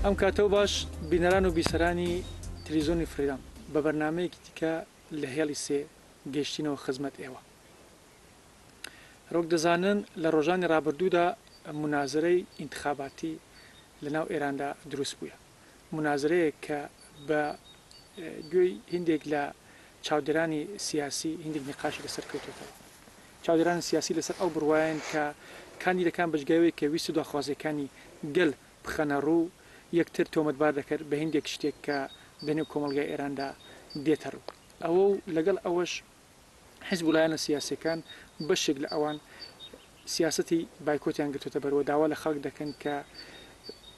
ئەم کاتەوە باش بینەران و بیسەرانی تەلەڤیزیۆنی فریدام بە بەرنامەیەکی دیکە لە هێڵی سێ گەیشتینەوە خزمەت ئێوە. ڕۆک دەزانن لە ڕۆژانی ڕابردوودا منازەرەی ئینتخاباتی لە ناو ئێراندا دروست بووە. منازەرەیە کە بە گوێی هندێک لە چاودێرانی سیاسی هندێک نقاشی لەسەر کەوتێتەوە. چاودێرانی سیاسی لەسەر ئەو بڕواایەن کە کاندیدەکان بەشگاوەیە کە ویست و داخوازیەکانی گەل بخەنە ڕوو یەکتر تۆمەتبار دەکرد بە هندێک شتێک کە بەنێو کۆمەلگای ئێراندا دێتە ڕوو. ئەوە و لەگەڵ ئەوەش حیزب وڵایەنە سیاسیەکان بەشێک لە ئەوان سیاسەتی بایکۆتیان گرتوتە بەرەوە داوا لە خەڵک دەکەن کە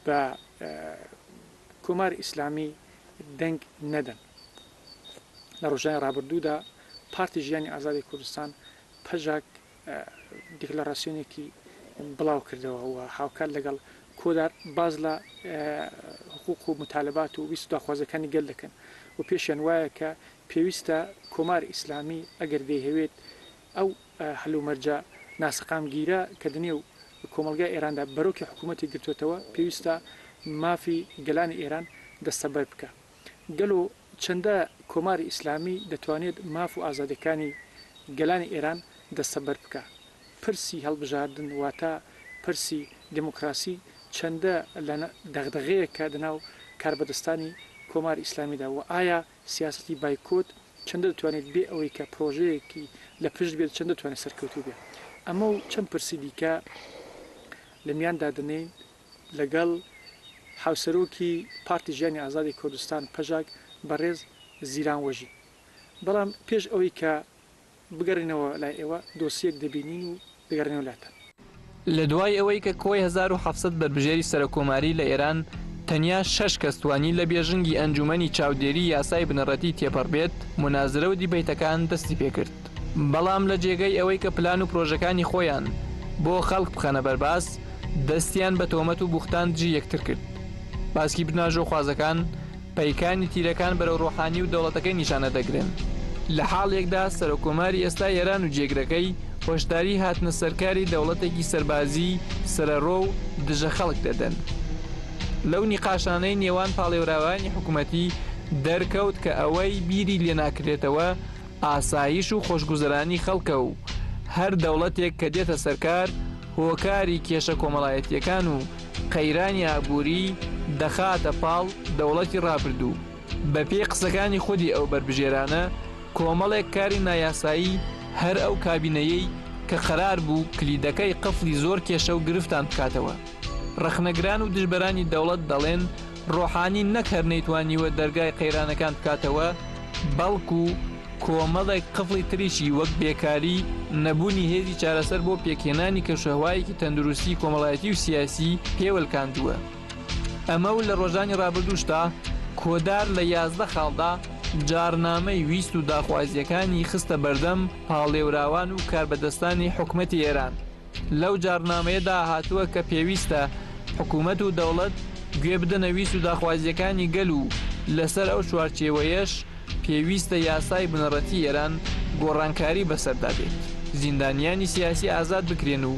بە کۆماری ئیسلامی دەنگ نەدەن. لە ڕۆژانی ڕابردوودا پارتی ژیانی ئازادی کوردستان پەژاک دیکلاراسیۆنێکی بڵاو کردەوە و هاوکات لەگەڵ کۆدار باز لە حقوق و متالبات و ویست و داخوازەکانی گەل دەکەن و پێشیان وایە کە پێویستە کۆماری ئیسلامی ئەگەر دەیهەوێت ئەو هەلومەرجە ناسەقامگیرە کە دنێو کۆمەلگای ئێراندا بەرۆکی حکوومەتی گرتوێتەوە پێویستە مافی گەلانی ئێران دەستەبەر بکە. گەلو چەندە کۆماری ئیسلامی دەتوانێت ماف و ئازادەکانی گەلانی ئێران دەستەبەر بکە. پرسی هەڵبژاردن واتە پرسی دموکراسی چەندە لە دەغدغەیە کە دەناو کاربەدەستانی کۆماری ئیسلامیدا و ئایا سیاستی بایکۆت چەندە دەتوانێت بێ ئەوەی کە پرۆژەیەکی لە پشت بێت چەندە دەتوانێت سەرکەوتوو بێت. ئەمە و چەند پرسی دیکە لە میاندا دەنێن لەگەڵ هاوسەرۆکی پارتی ژیانی ئازادی کوردستان پەژاک بەڕێز زیرانوەژی. بەڵام پێش ئەوەی کە بگەڕینەوە لای ئێوە دۆسیەک دەبینین و بگەڕێنەوە لاتەن. لە دوای ئەوەی کە کۆی 1700 بەربژێری سەرۆکۆماری لە ئێران تەنیا 6 کەستوانی لە بێژنگی ئەنجومەنی چاودێری یاسای بنەڕەتی تێپەڕبێت منازرە و دیبەیتەکان دەستی پێکرد. بەڵام لە جێگەی ئەوەی کە پلان و پرۆژەکانی خۆیان بۆ خەڵک بخەنە بەرباس دەستیان بە تۆمەت و بوختان دژی یەکتر کرد. باسکی بناژە و خوازەکان پەیکانی تیرەکان بەرەو ڕۆحانی و دەوڵەتەکەی نیشانە دەگرن. لە حاڵێکدا سەرۆکۆماری ئێستا ئێران و جێگرەکەی هۆشداری هاتنە سەرکاری دەوڵەتێکی سەربازی سرەڕۆ و دژە خەڵک دەدەن. لەو نیقاشانەی نێوان پاڵێوراوانی حکوومەتی دەرکەوت کە ئەوەی بیری لێ ناکرێتەوە ئاسایش و خۆشگوزەرانی خەڵکە و هەر دەوڵەتێک کە دێتە سەرکار هۆکاری کێشە کۆمەڵایەتیەکان و قەیرانی ئابووری دەخاتە پاڵ دەوڵەتی ڕابردوو. بە پێی قسەکانی خودی ئەو بربژێرانە کۆمەڵێک کاری نایاسایی هەر ئەو کابینەیەی کە قەرار بوو کلیدەکەی قفلی زۆر کێشە و گرفتان بکاتەوە. ڕەخنەگران و دژبەرانی دەوڵەت دەڵێن ڕۆحانی نەک هەر نەیتوانیوە دەرگای قەیرانەکان بکاتەوە بەڵکو کۆمەڵێک قفڵی تریشی وەک بێکاری نەبوونی هێزی چارەسەر بۆ پێکهێنانی کەشەهوایەکی تەندروستی کۆمەڵایەتی و سیاسی پێوەلکاندووە. ئەمە و لە ڕۆژانی ڕابردووشتا کۆدار لە 11 خاڵدا جارنامەی ویست و داخوازیەکانی خستە بەردەم پاڵێوراوان و کاربەدەستانی حکومەتی ئێران. لەو جارنامەیەدا هاتووە کە پێویستە حکوومەت و دەوڵەت گوێ بدەنە ویست و داخوازیەکانی گەل و لەسەر ئەو چوارچێوەیەش پێویستە یاسای بنەڕەتی ئێران گۆڕانکاری بەسەردا بێت. زیندانیانی سیاسی ئازاد بکرێن و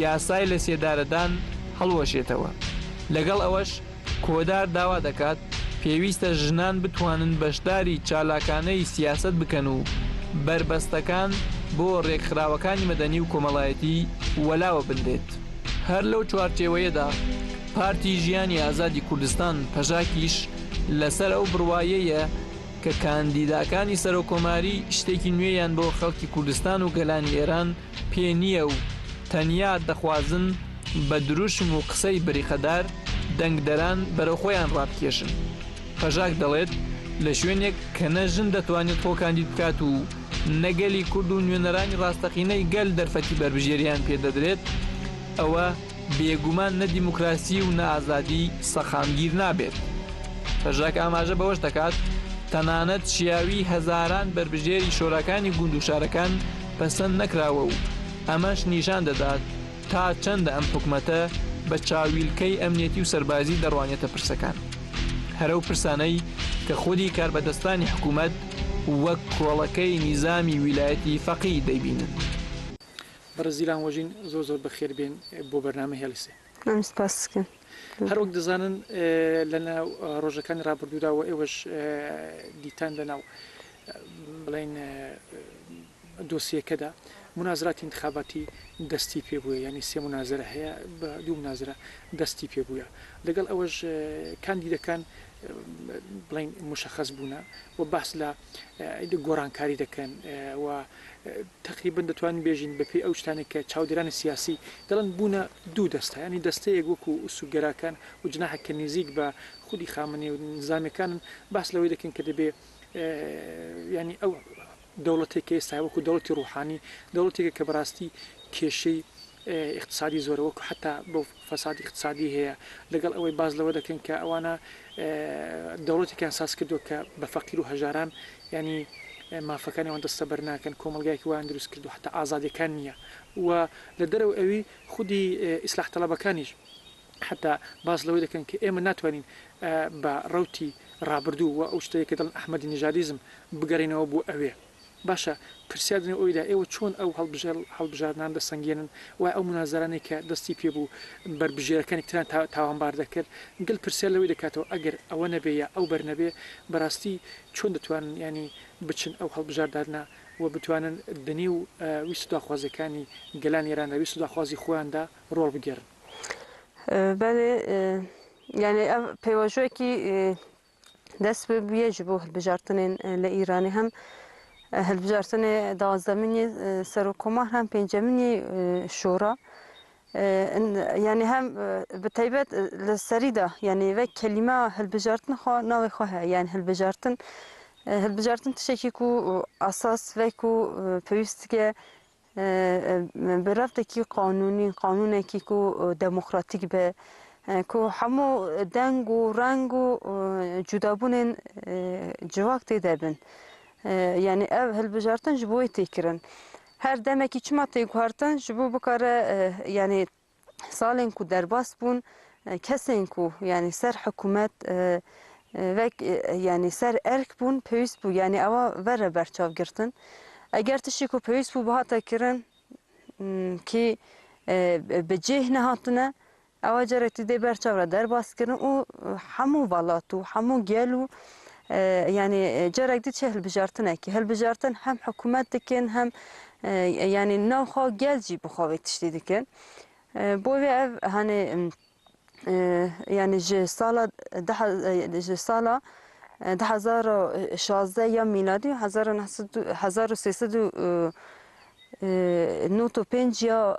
یاسای لە سێدارەدان هەڵوەشێتەوە. لەگەڵ ئەوەش کۆدار داوا دەکات پێویستە ژنان بتوانن بەشداری چالاکانەی سیاست بکەن و بربەستەکان بۆ ڕێکخراوەکانی مەدەنی و کۆمەڵایەتی وەلاوە بندێت. هەر لەو چوارچێوەیەدا پارتی ژیانی ئازادی کوردستان پەژاکیش لەسەر ئەو بڕوایەیە کە کاندیداکانی سەرۆکۆماری شتێکی نوێیان بۆ خەڵکی کوردستان و گەلانی ئێران پێ نییە و تەنیا دەخوازن بە دروشم و قسەی بریخەدار دەنگدەران بەرەو خۆیان ڕابکێشن. پەژاک دەڵێت لە شوێنێک کە نە ژن دەتوانێت خۆ کاندید بکات و نەگەلی کورد و نوێنەرانی ڕاستەقینەی گەل دەرفەتی بربژێریان پێدەدرێت ئەوە بێگومان نە دیموکراسی و نە ئازادی سەخامگیر نابێت. پەژاک ئاماژە بەوەش دەکات تەنانەت شیاوی هەزاران بربژێری شۆڕەکانی گوند و شارەکان پەسەند نەکراوە و ئەمەش نیشان دەدات تا چەندە ئەم حکومەتە بە چاویلکەی ئەمنیەتی و سەربازی دەڕوانێتە پرسەکان. هەرە و پرسانەی کە خودی کاربەدەستانی حکوومەت وەک کۆڵەکەی نیزامی ویلایەتی فەقی دەیبینن. بەڕێز زیرانوەژین زۆر بەخێربێن بۆ بەرنامە هێڵی سێ. ئەم سپاس بکەم. هەر وەک دەزانن لەناو ڕۆژەکانی ڕابردووداوە ئێوەش دیتان لەناو بڵین دۆسیەکەدا منازراتی انتخاباتی دەستی پێ بووە، ینی سێ منازرە هەیە بە دوو منازرە دەستی پێ بووە. لەگەڵ ئەوەش کاندیدەکان بڵین مشخص بوونە و بەس لە گۆڕانکاری دەکەن و تقریبا دەتوانین بێژین بەپی ئەو شتانێک کە چاودێرانی سیاسی دەڵێن بوونە دوو دەستە، ینی دەستەیەک وەکو سوگەراکان و جناحەکە نزیک بە خودی خامنێ و نظامەکانن باس لەوەی دەکەن کە دەبێ ینی ئەو دەوڵەتێک ئێستا وەکو دەوڵەتی ڕوحانی دەوڵەتێکە کە بەڕاستی کێشەی اقتصادی زۆرە وەکو حتا بۆ فەسادی اقتصادی هەیە لەگەڵ ئەوەی باز لەوە دەکەن کە ئەوانە دەوڵەتێکیان ساز کردو کە بە فەقیر و هەژاران ینی مافەکانی ئەوان دەستە بەرناکەن کۆمەلگایکی وان دروست کردو حتا ئازادەکان نییە و لە دەرەوە ئەوی خودی ئیسلاح تەڵەبەکانیش حتا باز لەوەی دەکەن کە ئێمە ناتوانین بە ڕوتی ڕابردوو و ئەو شتەیە کە دڵن ئەحمەدی نیژادیزم بگەڕینەوە بۆ ئەوێ باشە پرسیادنی ئەویدا ئێوە چۆن ئەو هەڵبژارنان دەسەنگێنن و ئەو منازرانێک کە دەستی پێ بوو بربژێرەکانی تران تاوانبار دەکرد گەل پرسیار لەوەی دەکاتەوە ئەگەر ئەوە نەبێ یا ئەو بەرنەبێ بەڕاستی چۆن دەتوانن ینی بچن ئەو هەڵبژاردارنا و بتوانن دنی و ویست داخوازەکانی گەلان ئێراندا ویست داخوازی خۆیاندا ڕۆڵ بگێرن. بەێ یعنی ئەو پەیوەژوەکی دەست بێ ji بۆ هەڵبژارتنên لە ئیرانی هەم هەڵبژارتنê دازدەمینی سەرۆکۆمار هەم پێنجەمینی شۆرا یعنی هەم bi taybet li serî de yani vek kelîme hilbijartin xwe navê xwe heye yani hilbijartin tiştekî ku asas ve ku pêwîst dike bi revtekî qanûnî qanûnekî ku demokratîk be ku hemû deng û reng û cudabûnên civak tê de bin. Yani ev hilbijartin ji bo wê têkirin. Her demekî çima tê guhartin ji bo bikare yani salên ku derbas bûn kesên ku yani ser hikûmet vek yani ser erk bûn pêwîst bû yani ewa vere berçavgirtin. Eger tiştî ku pêwîst bû bihata kirin kî bi cêh nehatine ewa carek tê dê berçav re derbas kirin û hemû welat û hemû gel û yani carek dî çi hilbijartinekî hilbijartin hem hikûmet dikin hem yani navxwe gel jî bi xwe vê tiştê dikin. Bo vê ev hani yani ji sala 2016 ya mîladî 1395 ya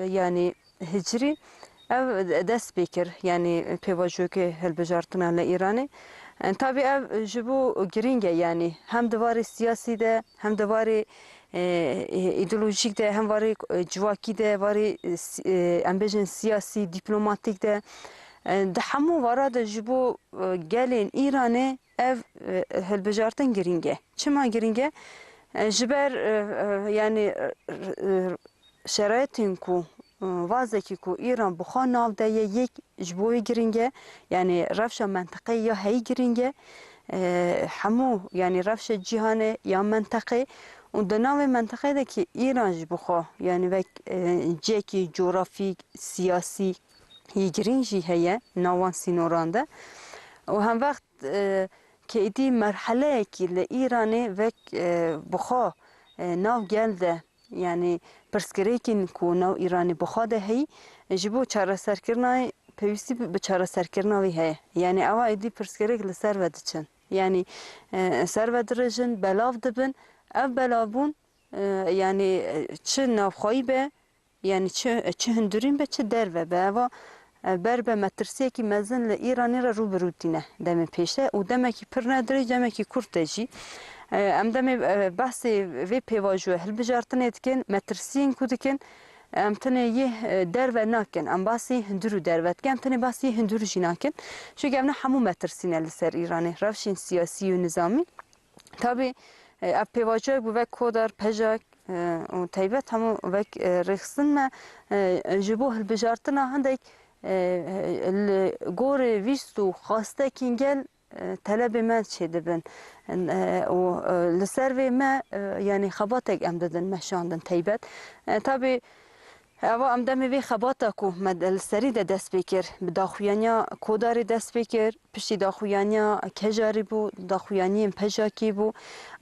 yani hicrî ev dest pê kir yani pêvajoyekê hilbijartina li Îranê. Tabii ev ji bo giring e yani hem divarê siyasî de hem divarê îdeolojîk de hem varê civakî de varê em bêjin siyasî dîplomatîk de di hemû wara de ji bo gelên Îranê ev hilbijartin giring e. Çima giring e? Ji ber yani şeraitên ku vazekî ku Îran bi xwe nav daye yek ji bo wê giring e yani rewşa menteqeyê ya heyî giring e hemû yani rewşa cîhanê ya menteqê û di navê menteqeyê de ki Îran ji bi xwe yani vek ciyekî coğrafîk siyasî yê giring jî heye nawan sînoran de û hemvext kêdî merheleyekî li Îranê vek bi xwe nav gel de yani pirsgirêkên ku nav Îranê bi xwe de heyî ji bo çareserkirina pêwîstî bi çareserkirina wê heye yani ewa êdî pirsgirêk li ser ve diçin yani ser ve dirijin belav dibin ev belavbûn yani çi navxwayî be yani çi hundirîn be çi derve be eva ber be metirsiyekî mezin li Îranê re rûbirû tîne demê pêşe û demekî pir nedirê demekî kurt de jî em demê behsê vê pêvajoya hilbijartinê dikin metirsiyên ku dikin em tenê yê derve nakin em basî hundir û derve dikin em tenê basî hundir jî nakin çünkü em ne hemû metirsîne li ser Îranê rewşên siyasî û nizamî tabii ev pêvaciyek bû vek kodar pejak û taybet hemû vek rêxistin me ji bo hilbijartina hindek li gorê wîst û xastekîn gel telebê me çê dibin û li ser vê me yani xebatek em didin meşandin taybet tabii اوا ام دم وی خباتا کو مد سری د دست بکر بداخویانیا کوداری دست بکر پشتی داخویانیا کجاری بو داخویانی پجاکی بو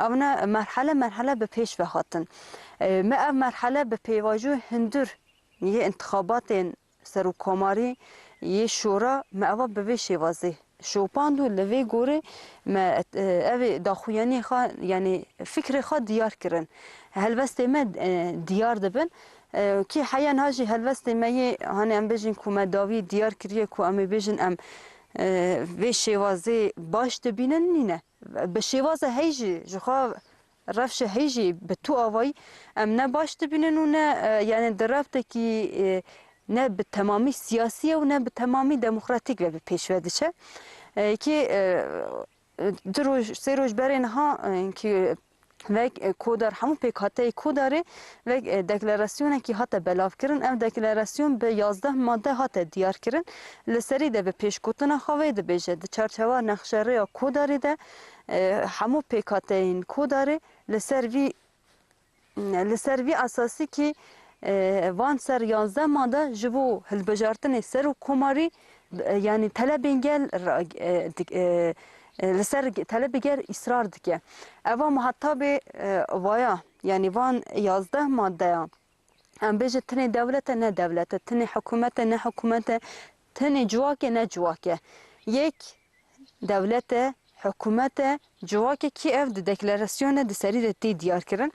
اونا مرحله به پیش بخاتن ما اف مرحله به پیواجو هندر یه انتخابات سروکاماری یه شورا ما اوا به وی شوازی شوپاندو لوی گوره ما اوی داخویانی خوا یعنی فکر خوا دیار کرن هلوست ما دیار دبن کی حیان هاجی هلوست مایه هنی ام بجین کومه داوی دیار کریه کو ام بجین ام وی شوازه باش دبینن نینه به شوازه هیجی جخوا رفش هیجی به تو آوای ام نه باش دبینن و نه یعنی درفته کی نه به تمامی سیاسی و نه به تمامی دموکراتیک و به پیش ودیشه کی دروش سروش برین ها کی و کودار همون پیکاته کوداره و دکلاراسیونه که هات بلاف کردن ام دکلاراسیون به 11 ماده هات دیار کردن لسری ده به پیشگوتنا خواه ده بیجه ده چارچوه نقشره یا کوداره ده همون پیکاته این کوداره لسر وی اساسی که وان سر 11 ماده جبو هلبجارتن سر و کماری یعنی طلب انگل لسر طلب گر اصرار دکه اوا محتاب وایا یعنی وان 11 ماده ام بجه تنی دولت نه دولت تنی حکومت نه حکومت تنی جواک نه جواک یک دولت حکومت جواک کی اف دکلاراسیون د سری د دیار کردن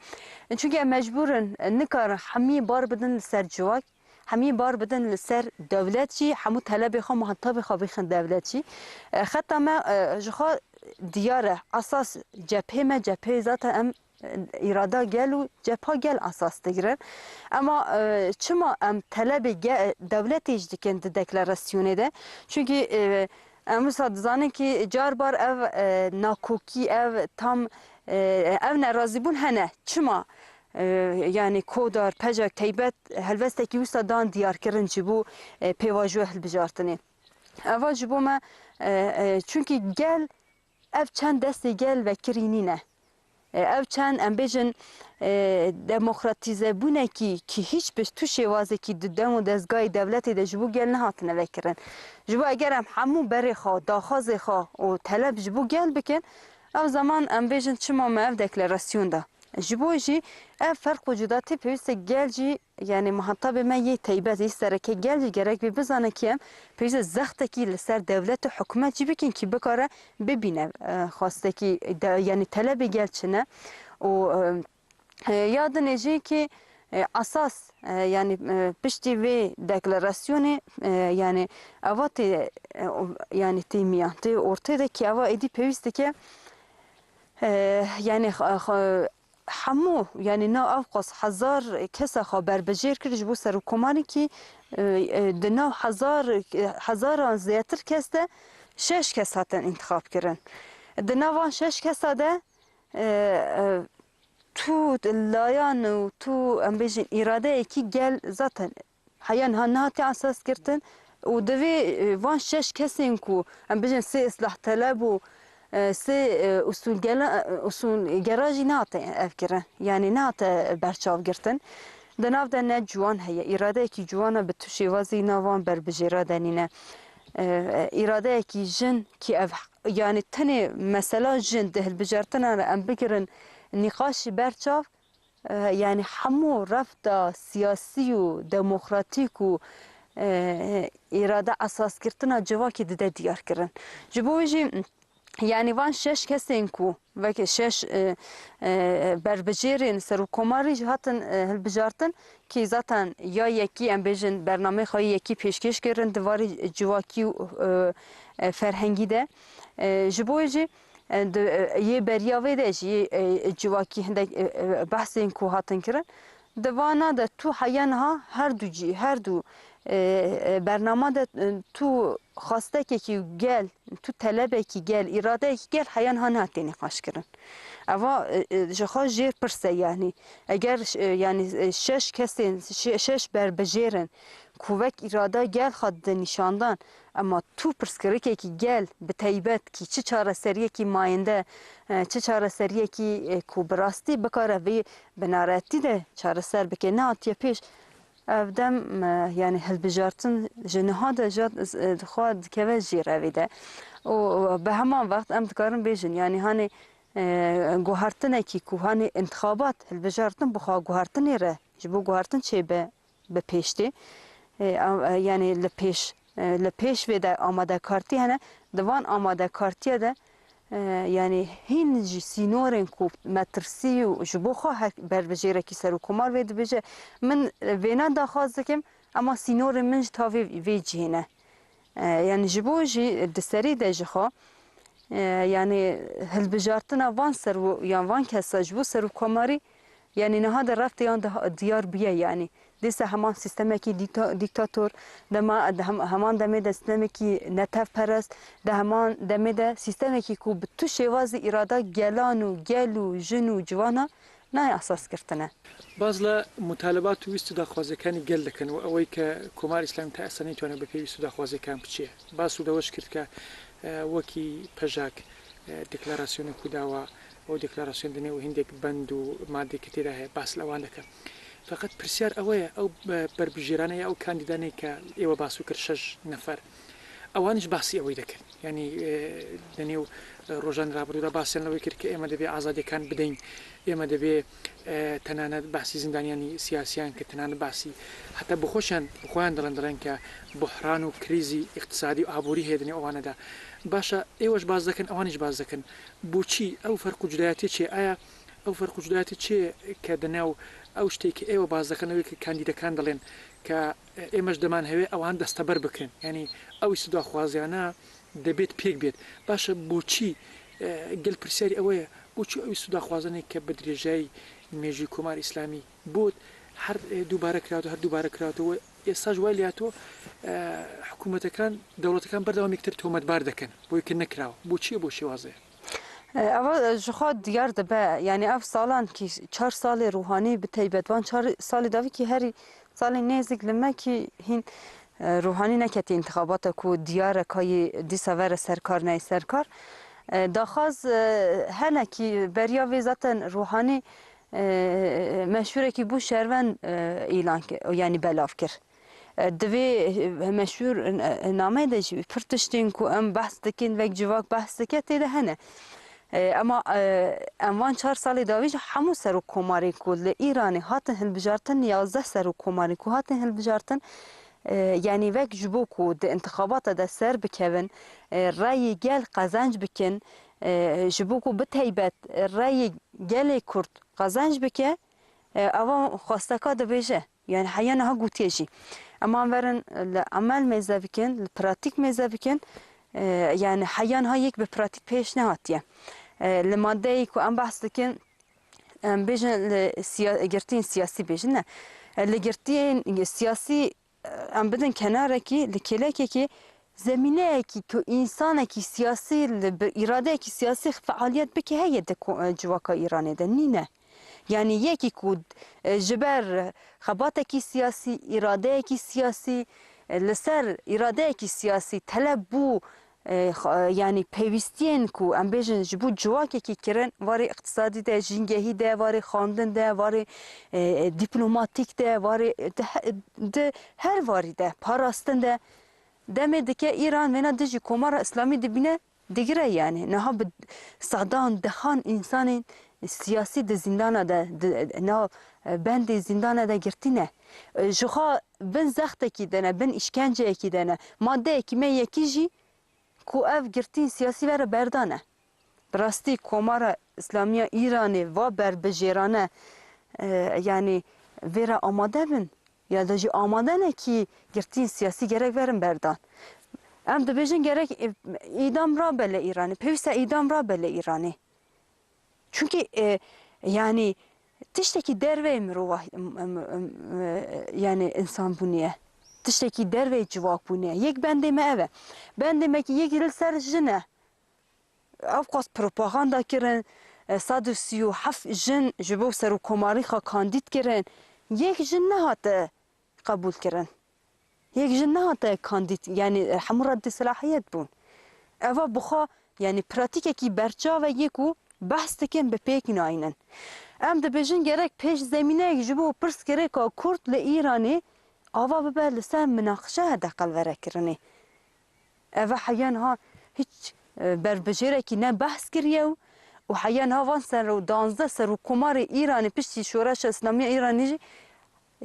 چونکه مجبورن نکار همی بار بدن سر جواک همی بار بدن سر دولت چی همو طلب خو محتاب خو بخن دولت چی خطا ما جخوا دیاره اساس جبهه ما جبهه ذات ام اراده گل و جبهه گل اساس دگرن اما چما ام طلب دولت اجدکن د دکلاراسیون ده چونکه امروز زانه که جار بار او ناکوکی او تام او نرازی بون هنه چما یعنی کودار پجاک تیبت هلوسته که وستا دان دیار کرن جبو پیواجو هل بجارتنی اوا جبو ما چونکه گل او چند دست گل و کرینینه او چند ام بیجن دموکراتیزه بونه که هیچ بس تو شوازه که دم و دستگاه دولتی ده جبو گل نهاتنه وکرن جبو اگر هم همو بری خواه داخواز خواه و طلب جبو گل بکن او زمان ام بیجن چما ما او دکلاراسیون ده جبو جی اف فرق وجوداتی پیوست گل جی یعنی محتاب ما یه تیبت یه سرکه گل جی گرک بی بزانه که پیوست زخته کی لسر دولت و حکومت جی بکن که بکاره ببینه خواسته که یعنی طلب گل چنه و یاد نجی که اساس یعنی پشتی وی دکلاراسیون یعنی اوات یعنی تیمیا تی ارته ده که اوا ایدی پیوسته که یعنی همو یعنی نا افقاس 1000 کس خبر بجیر کرد جبو سر کمانی که دنا 1000 زیاتر کس ده 6 کس هاتن انتخاب کردن دنا وان 6 کس ده تو لایان و تو ام بیجین اراده اکی گل ذاتن حیان ها نهاتی اساس کردن و دوی وان 6 کسین کو ام بیجین 3 اصلاح طلب و سه اصول گراجی نات افکرن یعنی نات برچاو گرتن دناو ده نه جوان هی اراده کی جوانه به تو شوازی نوان بر بجرا دنینه اراده کی جن کی یعنی تنه مثلا جن ده بجرتن ام بگرن نقاش برچاو یعنی همو رفت سیاسی و دموکراتیک و اراده اساس کردن جواکی ده دیار کردن جبوجی یعنی وان 6 کسین کو و که 6 بربجیرین سر و کماری هاتن هلبجارتن که ذاتن یا یکی ام بیجن برنامه خواهی یکی پیشکش کردن دواری جواکی و فرهنگی ده جبویجی یه بریاوی ده جواکی هنده بحثین کو هاتن کردن دوانا ده تو حیان ها هر دو برنامه ده تو خواسته که گل تو طلبه که گل اراده که گل حیان ها نهاتی نقاش کرن اما جخوا جیر پرسه یعنی اگر یعنی 6 کسی 6 بربجیرن کوک اراده گل خود نشاندن اما تو پرسکری که گل به تیبت که چه چاره سریه که ماینده چه چاره سریه که کو براستی بکاره وی بنارتی ده چاره سر بکه نه تی پیش افدم يعني هالبجارتن جنهاد جات خاد كذا جيره و به همان وقت ام دکارم بیشن یعنی هانی گوهرتنه کی کو هانی انتخابات هالبجارتن بخوا گوهرتنی ره جبو گوهرتن چه به پیشتی یعنی لپیش ویده آماده کارتی هنه دوان آماده کارتی ده یعنی هین جی سینورن کو مترسی و جبو خواه بر بجیره کی سر و کمار وید بجه من وینا داخواست کم اما سینور من تاوی وی جهنه يعني جبوجي دسري دجخو يعني هالبجارتنا وان سر يعني وان كسا جبو سر كوماري يعني نهاد رفت يان ديار بيه يعني ديسا همان سيستمكي ديكتاتور دما همان دمه سيستمكي نتف پرست ده همان دمه سيستمكي کو بتو شواز اراده گلانو گلو جنو جوانا نه اساس کرتنه باز لا مطالبات ویست داخوازەکانی گەل دەکەن و ئەوەی کە کۆماری ئیسلام تا ئێستا نەیتوانێت بە پێویست داخوازەکان بچێ باس و دەوەش کرد کە وەکی پەژاک دیکلاراسیۆنێک داوە ئەو دیکلاراسیۆن دنێ و هندێک بەند و مادێکی تێدا هەیە باس لەوان دەکەن فقط پرسیار ئەوەیە ئەو بربژێرانەیە ئەو کاندیدانەی کە ئێوە باس و کرد 6 نەفەر ئەوانش باسی ئەوەی دەکەن ینی دەنێ و ڕۆژان ڕابردوودا باسییان لەوەی کرد کە ئێمە دەبێت ئازادیەکان بدەین ئێمە دەبێت تەنانەت باسی زیندانیانی سیاسیان کە تەنانەت باسی حتا بخۆشیان خۆیان دەڵێن کە بحران و کریزی اقتصادی و ئابووری هێدنی ئەوانەدا باشە ئێوەش باز دەکەن ئەوانیش باز دەکەن بۆچی ئەو فەرق و جودایەتی چێ ئایا ئەو فەرق و جودایەتی چێ کە دەناو ئەو شتێکی ئێوە باز دەکەنەوەی کە کاندیدەکان دەڵێن کە ئێمەش دەمان هەوێ ئەوان دەستەبەر بکەن ینی ئەوی سوداخوازیانە دەبێت پێک بێت باشە بۆچی گەل پرسیاری ئەوەیە بۆچی ئەوی سوداخوازنێک کە بە درێژایی مێژووی کۆماری ئیسلامی بوت هەر دووبارە کراوە هەر دووبارە کراوەوە ئێستاش وای لاتۆ حکوومەتەکان دەوڵەتەکان بەردەوام یەکتر تۆمەتبار دەکەن بۆی کە نەکراوە بۆچیە بۆ شێوازەیە اول جخواد دیار دبه یعنی اف سالان کی 4 سال روحانی به تیبتوان 4 سال داوی کی هری سال نزدیک لما کی هین روحانی نکتی انتخابات کو دیار کای دی سور سرکار نه سرکار داخواز هنه کی بریا وزاتن روحانی مشهوره کی بو شهروند اعلان یعنی بلاف کرد دوی مشهور نامه داشت پرتشتین کو ام بحث دکین و جواک بحث دکت ده هنه اما اموان 4 سال داویج همو سر و کماری کل ایرانی هاتن هلبجارتن 11 سر و کماری کو هاتن هلبجارتن یعنی وک جبو کو د انتخابات ده سر بکون رای گل قزنج بکن جبو کو بتیبت رای گل کرد قزنج بکه اوا خواستکا ده بیجه yani hayana ha gutiyeci ama verin amel mezabikên pratik mezabikên yani hayan ha yek bi pratik peş ne hatiye li maddeyê ku em behs dikin em bêjin girtiyên siyasî bêjin ne li girtiyên siyasî em bidin kenarekî li kêlekekê zemineyekî ku însanekî siyasî li îradeyekî siyasî fealiyet bike heye di civaka Îranê de nîne yani yeki ku jiber xebateki siyasî îradeyekî siyasî li ser îradeyekî siyasî teleb bû yani pêwîstiyên ku em bêjin ji bo civakekî kirin warê iqtisadî de jîngehî de warê xandin de warê dîplomatîk de warê di her warî de parastin de demê dike îran wêna dijî komara İslamî dibîne digire yani niha bi sadan dehan însanên siyasi de zindana da na bende zindana da girtine jixwa bin zextekî dene bin işkenceyekî dene maddeyekî me yekî jî ku ev girtîn siyasî vere berdane bi rastî komara İslamiya İranê va berbijêrane yani vêre amade bin ya da jî amade ne ki girtîn siyasî gerek verin berdan em dibêjin gerek îdam rabe li Îranê pêwîst e îdam rabe li Îranê çünkü yani tişteki derve mirova yani insan bu niye tişteki derve civak bu niye yek ben deme eve ben demek ki yek il ser jine avkas propaganda kirin sadusiyo haf jin jibo seru komariha kandid kirin yek jin ne hatı kabul kirin yek jin ne hatı kandid yani hamurad salahiyet bun eva buxa yani pratikeki berça ve yeku بحث دکن به پیک ناینن ام دبیجن گرک پیش زمینه جبو پرس گرک کورد ل ایرانی آوا ببه لسر مناقشه هدقل وره کرنه اوه حیان ها هیچ بربجیره که نه بحث کریه و حیان ها وان سر و 12 سر و کمار ایران پشتی شورش اسلامی ایرانی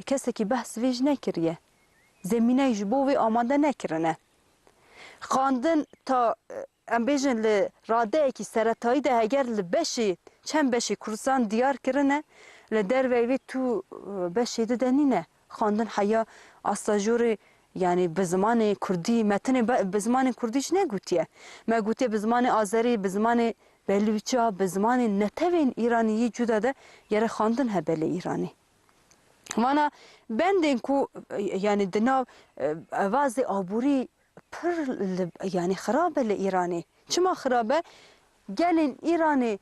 کسی که بحث ویج نکریه زمینه جبوی آماده نکرنه خواندن تا ام بیجن لراده که سرطایی ده اگر لبشی چند بشی کردستان دیار کرنه لدر ویوی تو بشی ده دنینه خواندن حیا آستاجور یعنی به زمان کردی متن به زمان کردیش نگوتیه ما گوتیه به زمان آذری به زمان بلوچا به زمان نتوین ایرانی جدا ده یاره خواندن هبل ایرانی وانا بندن کو یعنی دنا واز آبوری پر یعنی خرابه لإيراني چما خرابه گلین ایرانی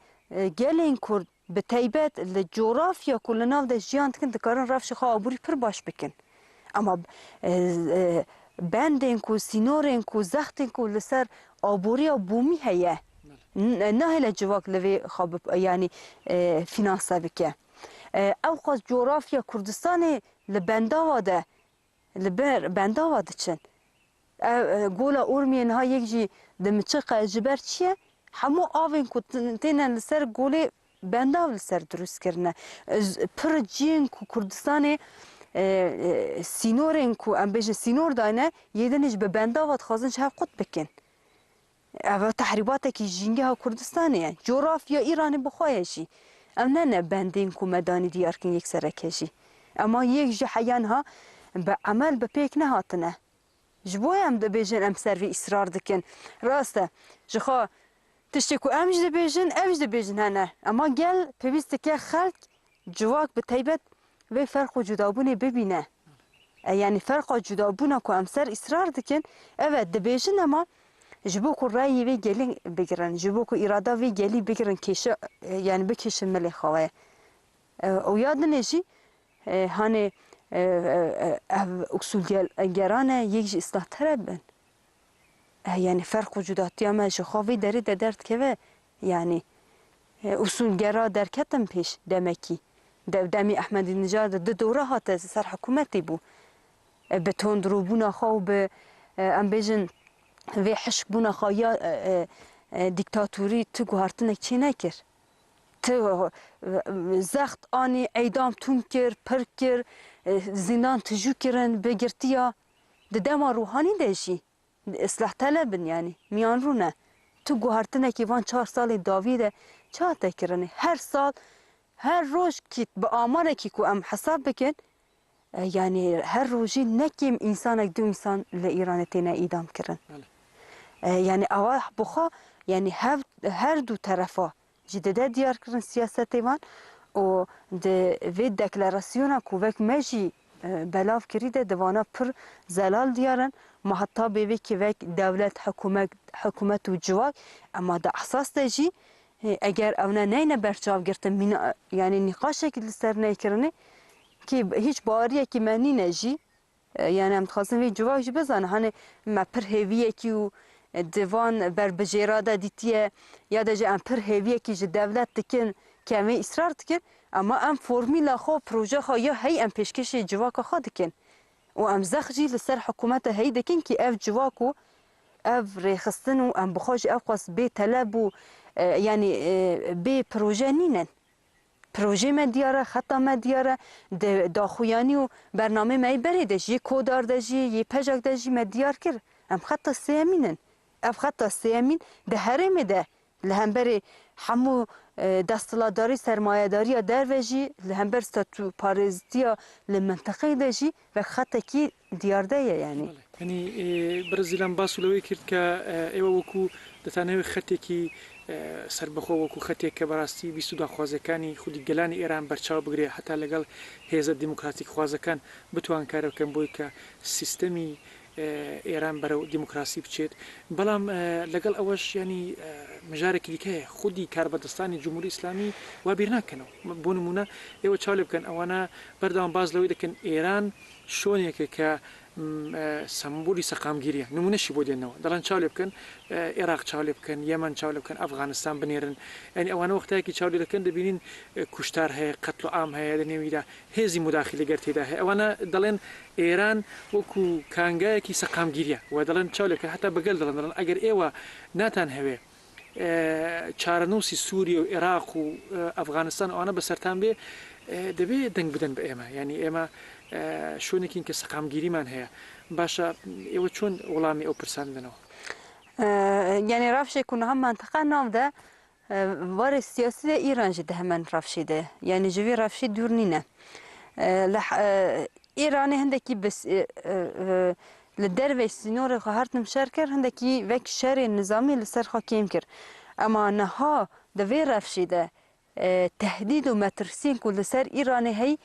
گلین کرد به تایبت لجغرافیا کل ناو ده جیان کن دکارن رفش خواه آبوری پر باش بکن اما بندین کو سینورین کو زختین کو لسر آبوری بومی هیه نه هلا جواک لوی خواب یعنی فینانسا بکه او خواست جغرافیا کردستان لبندا ده لبر بندا ده چن گولا اورمین ها یک جی دمچق جبر چیه همو آوین کو تینن لسر گوله بندا لسر درست کرنه پر جین کو کردستان سینورین کو ام بیش سینور داینه یدنش به بندا وات خازن شهر قط بکن او تحریبات کی جینگه ها کردستانه جغرافیا ایرانی بخوایشی ام نه بندین کو مدانی دیار کن یک سرکشی اما یک جی حیان ها به عمل به پیک نهاتنه جبوی ام دبیجن ام سروی اصرار دکن راسته جخوا تشتكو امج دبیجن امج دبیجن هنه اما گل پیوسته که خلق جواک به تایبت و فرق و جدابونه ببینه یعنی فرق و جدابونه که ام سر اصرار دکن اوه دبیجن اما جبو کو رأی وی گلی بگیرن جبو کو اراده وی گلی بگیرن کشه یعنی بکشن ملی خواه او یاد نجی هانه اصول گرانه یک اصلاح طلبن یعنی فرق وجوداتی اما شخوی داری درد که یعنی اصول گرا در کتم پیش دمکی دمی احمدی نژاد دو دوره هات سر حکومتی بو به تندرو بونا خو به ام بیجن و حشک بونا خو یا دیکتاتوری تو گوهرتنک چی نکر تو زخت آنی اعدام تون کر پر کر زندان تجو کرن بگرتیا دما روحانی دشی اصلاح طلبن یعنی میان رو نه تو گوهرتنه که وان 4 سال داویده چه تکرنه هر سال هر روز که به آماره که کو ام حساب بکن یعنی هر روزی نکیم انسان دو انسان لإیران تینا ایدام کرن یعنی اوه بخوا یعنی هر دو طرفا جدیده دیار کرن سیاست ایوان و وی دکلاراسیونا که وک مجی بلاف کریده دوانا پر زلال دیارن ما حتی بیوی که وک دولت حکومت و جواک اما دا احساس دجی اگر اونا نینه برچاو گرتن یعنی نقاشه که لسر نیکرنه که هیچ باریه که منی نجی یعنی هم تخواستم وی جواک جی بزانه هنه ما پر هیویه که و دیوان بر بجیراده دیتیه یا دا جی ام پر هیویه که جی دولت دکن که همه اصرار دکن اما ام فرمیلا خو پروژه خو یا هی ام پیشکش جواک خو دکن و ام زخجی لسر حکومت هی دکن که اف جواکو اف ریخستن و ام بخوش اف قاس بی طلب و یعنی بی پروژه نینن پروژه ما دیاره خطا ما دیاره داخویانی و برنامه ما بریدش یه کودار دجی یه پجاک دجی ما دیار کرد ام خطا سیامینن اف خطا سیامین ده هرمه ده لهم بری همو دستلاداری سرمایه‌داری در وجی لهمبر ستو پارازیتیا لمنطقه دجی و خطا کی دیارده یعنی برزیلان باسولوی کرد که ایو وکو دتانه خطی کی سربخو وکو خطی که براستی بیسودا خوازکانی خودی گلان ایران برچاو بگیره حتی لگل حزب دموکراتیک خوازکان بتوان کار بکن بوی که سیستمی ایران برای دموکراسی بچید بلام لگل اوش یعنی مجارک دیگه خودی کاربردستانی جمهوری اسلامی و بیرنا کنه بونمونه ایو چالب کن اوانا بردام باز لوی دکن ایران شۆنێکە کە سمبولی سەقامگیریە نمونەشی بۆ دێنەوە دەڵێن چاو لێ بکەن عێراق چاو لێ بکەن یەمەن چاو لێ بکەن ئەفغانستان بنێرن ئەنی ئەوانە وەختایەکی چاو لێ دەکەن دەبینین کوشتار هەیە قەتڵ و ئام هەیە لە نێویدا هێزی مداخلی گەر تێدا هەیە ئەوانە دەڵێن ئێران وەکو کانگایەکی سەقامگیریە و دەڵێن چاو لێ بکەن هەتا بەگەل دەڵێن ئەگەر ئێوە ناتان هەوێ چارەنووسی سووریە و عێراق و ئەفغانستان ئەوانە بەسەرتان بێ دەبێت دەنگ بدەن بە ئێمە ینی ئێمە شوێنێکین کە سەقامگیریمان هەیە باشە ئێوە چۆن وەڵامی ئەو پرسان بدەنەوە یعنی ڕافشێک و هەم منتەقە ناودا وەرە سیاسی ئیران ji de hemen rafşê de yani ji vê rafşê dûr nîne îranê hindekî li dervê sînorê xwe hartim şer kir hindekî vek şerê nizamî li ser xwe kêm kir ema niha di vê rafşê de tehdîd û metirsîn ku li ser îranê hey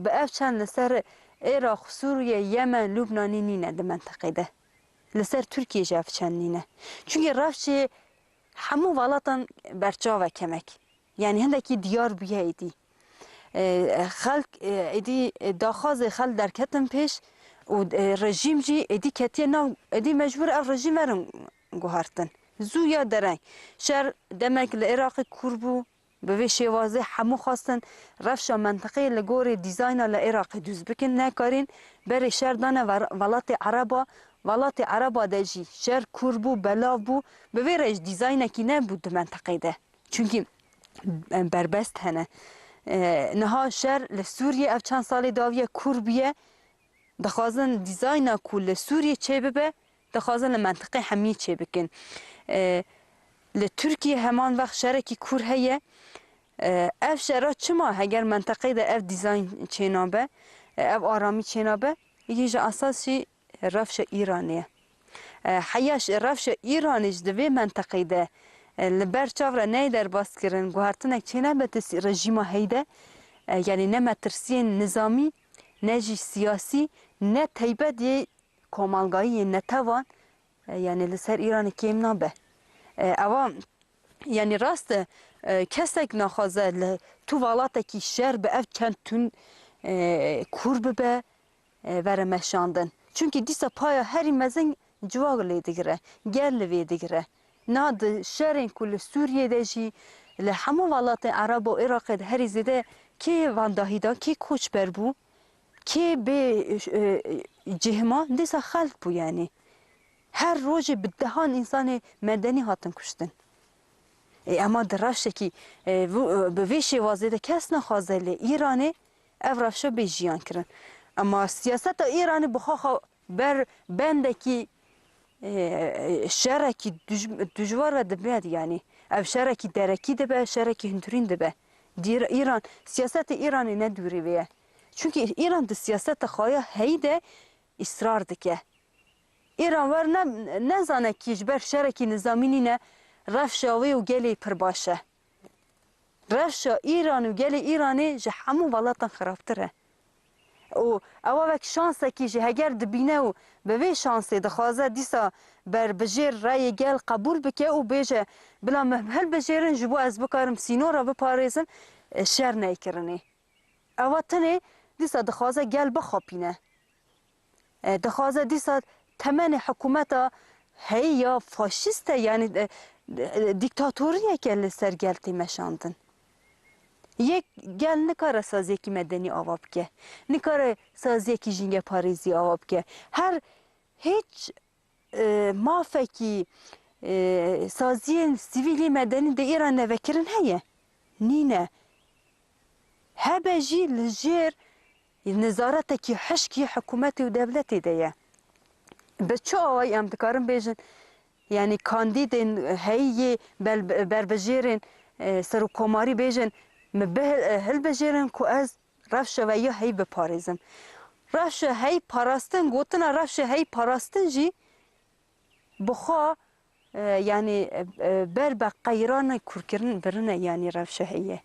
bi ev çend li ser Iraq, Suriye, Yemen, Lübnanê nîne di menteqê de li ser Tirkiye ji ev çend nîne çünkü rafşê hemû welatan berçava kemek yani hindekî diyar bûye êdî xelk êdî daxwazê xelk derketin pêş û rejîm jî êdî ketiye nav êdî mecbûr ev rejîm erin guhartin zû ya dereng şer demek li Iraqê kûr bû bi vê şêwazê hemû xwastin rewşa menteqeyê li gorî dîzayna li Iraqê dûz bikin nekarîn berê şer dane welatê Ereba welatê Ereba de jî şer kûr bû belav bû bi vê re ji dîzaynekî nebû di menteqê de çünkü berbest hene niha şer li Sûriye ev çend salê daviye kûr bûye dixwazin dîzayna ku li Sûriye çê bibe dixwazin li menteqê hemî çê bikin li Tirkiye heman vext şerekî kûr heye ev şera çima heger menteqê de ev dîzayn çênabe ev aramî çênabe yekî ji esasî rewşa Îranê ye heya rewşa Îranê ji di vê menteqê de li ber çavre neyê derbas kirin guhartinek çênabe rejîma heyde yani ne metirsiyên nizamî ne jî siyasî ne teybet yê komalgayiyê netevan yani li ser Îranê kêm nabe ewa yani rast kesek naxwaze li tu welatekî şer bi ev çend tûn kûr bibe vere meşandin çünkü dîsa paya herî mezin civa lê digire gel li vê digire na di şerên ku li Sûriyê de jî li hemû welatên Ereb û Iraqê de herî zêde kê vandahîda kê koçber bû kê bê cihma dîsa xelk bû yani her rojê bi dehan însanê medenî hatin kuştin ema di rewşekî bi vê şêwazê de kes naxwaze lê Îranê ev rewşa bê jiyan kirin ama siyaseta Îranê bixwaxa ber bendekî şerekî dijwar ve dibe yani ev şerekî derekî dibe şerekî hunturîn dibe İran siyaseta Îranê ne dûrê vê ye çünkü İran di siyaseta xwe ya heyî de îsrar dike İran wer nezane kî ji ber şerekî nizamî nîne rewşa wê û gelê pir baş e rewşa İran û gelê Îranê ji hemû welatan xirabtir e û ewa wek şansekî jî heger dibîne û bi vê şansê dixwaze dîsa berbijêr rayê gel qebûl bike û bêje bila me hilbijêrin ji bo ez bikarim sînora biparêzim şer neykirinê ewa tinê dîsa dixwaze gel bixapîne dixwaze dîsa temenê hikûmeta heyî ya faşîst e yani dîktatoriyeke li ser gel tê meşandin yek gel nikare saziyekî medenî ava bike nikare saziyekî jîngeparêzî ava bike her hiç mafekî saziyên sivîlî medenî de Îran nevekirin heye nîne hebe jî li jêr nizaretekî hişkî hikûmetê û devletê de ye bi çi awayî em dikarin bêjin yani kandîdên heyî berbijêrên serokkomarî bêjin me hilbijêrin ku ez rewşa ve ya hey biparêzim rewşa hey parastin gotina rewşa hey parastin jî bixwe yani ber be qeyrana kûrkirin birine yani rewşa heye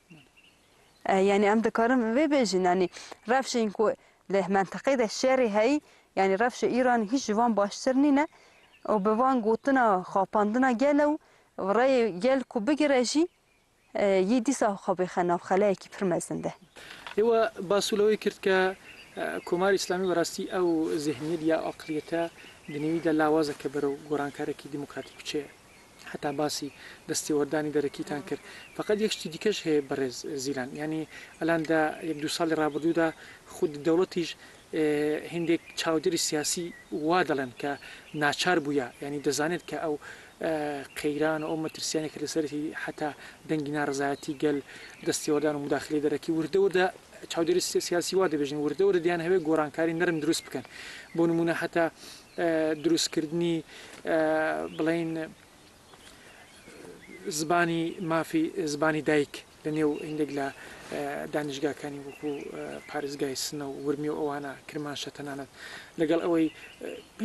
yani em dikarin vê bêjin yani rewşên ku li menteqê de şerê hey yani rewşa İran hiç ji wan baştir nîne û bi wan gotina xapandina gel ew rayê gel ku bigire jî yê dîsa xwe bêxe navxeleyekî pir mezin de ئێوە باسوولەوەی کرد کە کۆمار ئیسلامی بەڕاستی ئەو ذهنیت یا ئەقلیەتە دنیویدا لاوازە کە بەرەو گۆڕانکارێکی دیموکراتیک بچێ حتا باسی دەستێوەردانی دەرەکیتان کرد فقط یەک شتی دیکەش هەیە بەڕێز زیلان ینی ئەلاندا یەک دو ساڵی ڕابردوودا خود دەوڵەتیش هندێک چاودێری سیاسی وا دەڵێن کە ناچار بووە ینی دەزانێت کە ئەو قەیران و ئەو مەترسیانێک لەسەری حتا دەنگی ناڕزایەتی گەل دەستێوەردان و مداخلی دەرەکی وردەوردە چاودێری سیاسی وا دەبێژن وردەوردە دیان هەوێ گۆڕانکاری نەرم دروست بکەن بۆ نمونە حتا دروستکردنی بڵین زبانی مافی زبانی دایک لە نێو هندێک لە دانیشگاکانی وەکو پارێزگای سنە و ورمی و ئەوانە کرماشە تەنانەت لەگەڵ ئەوەی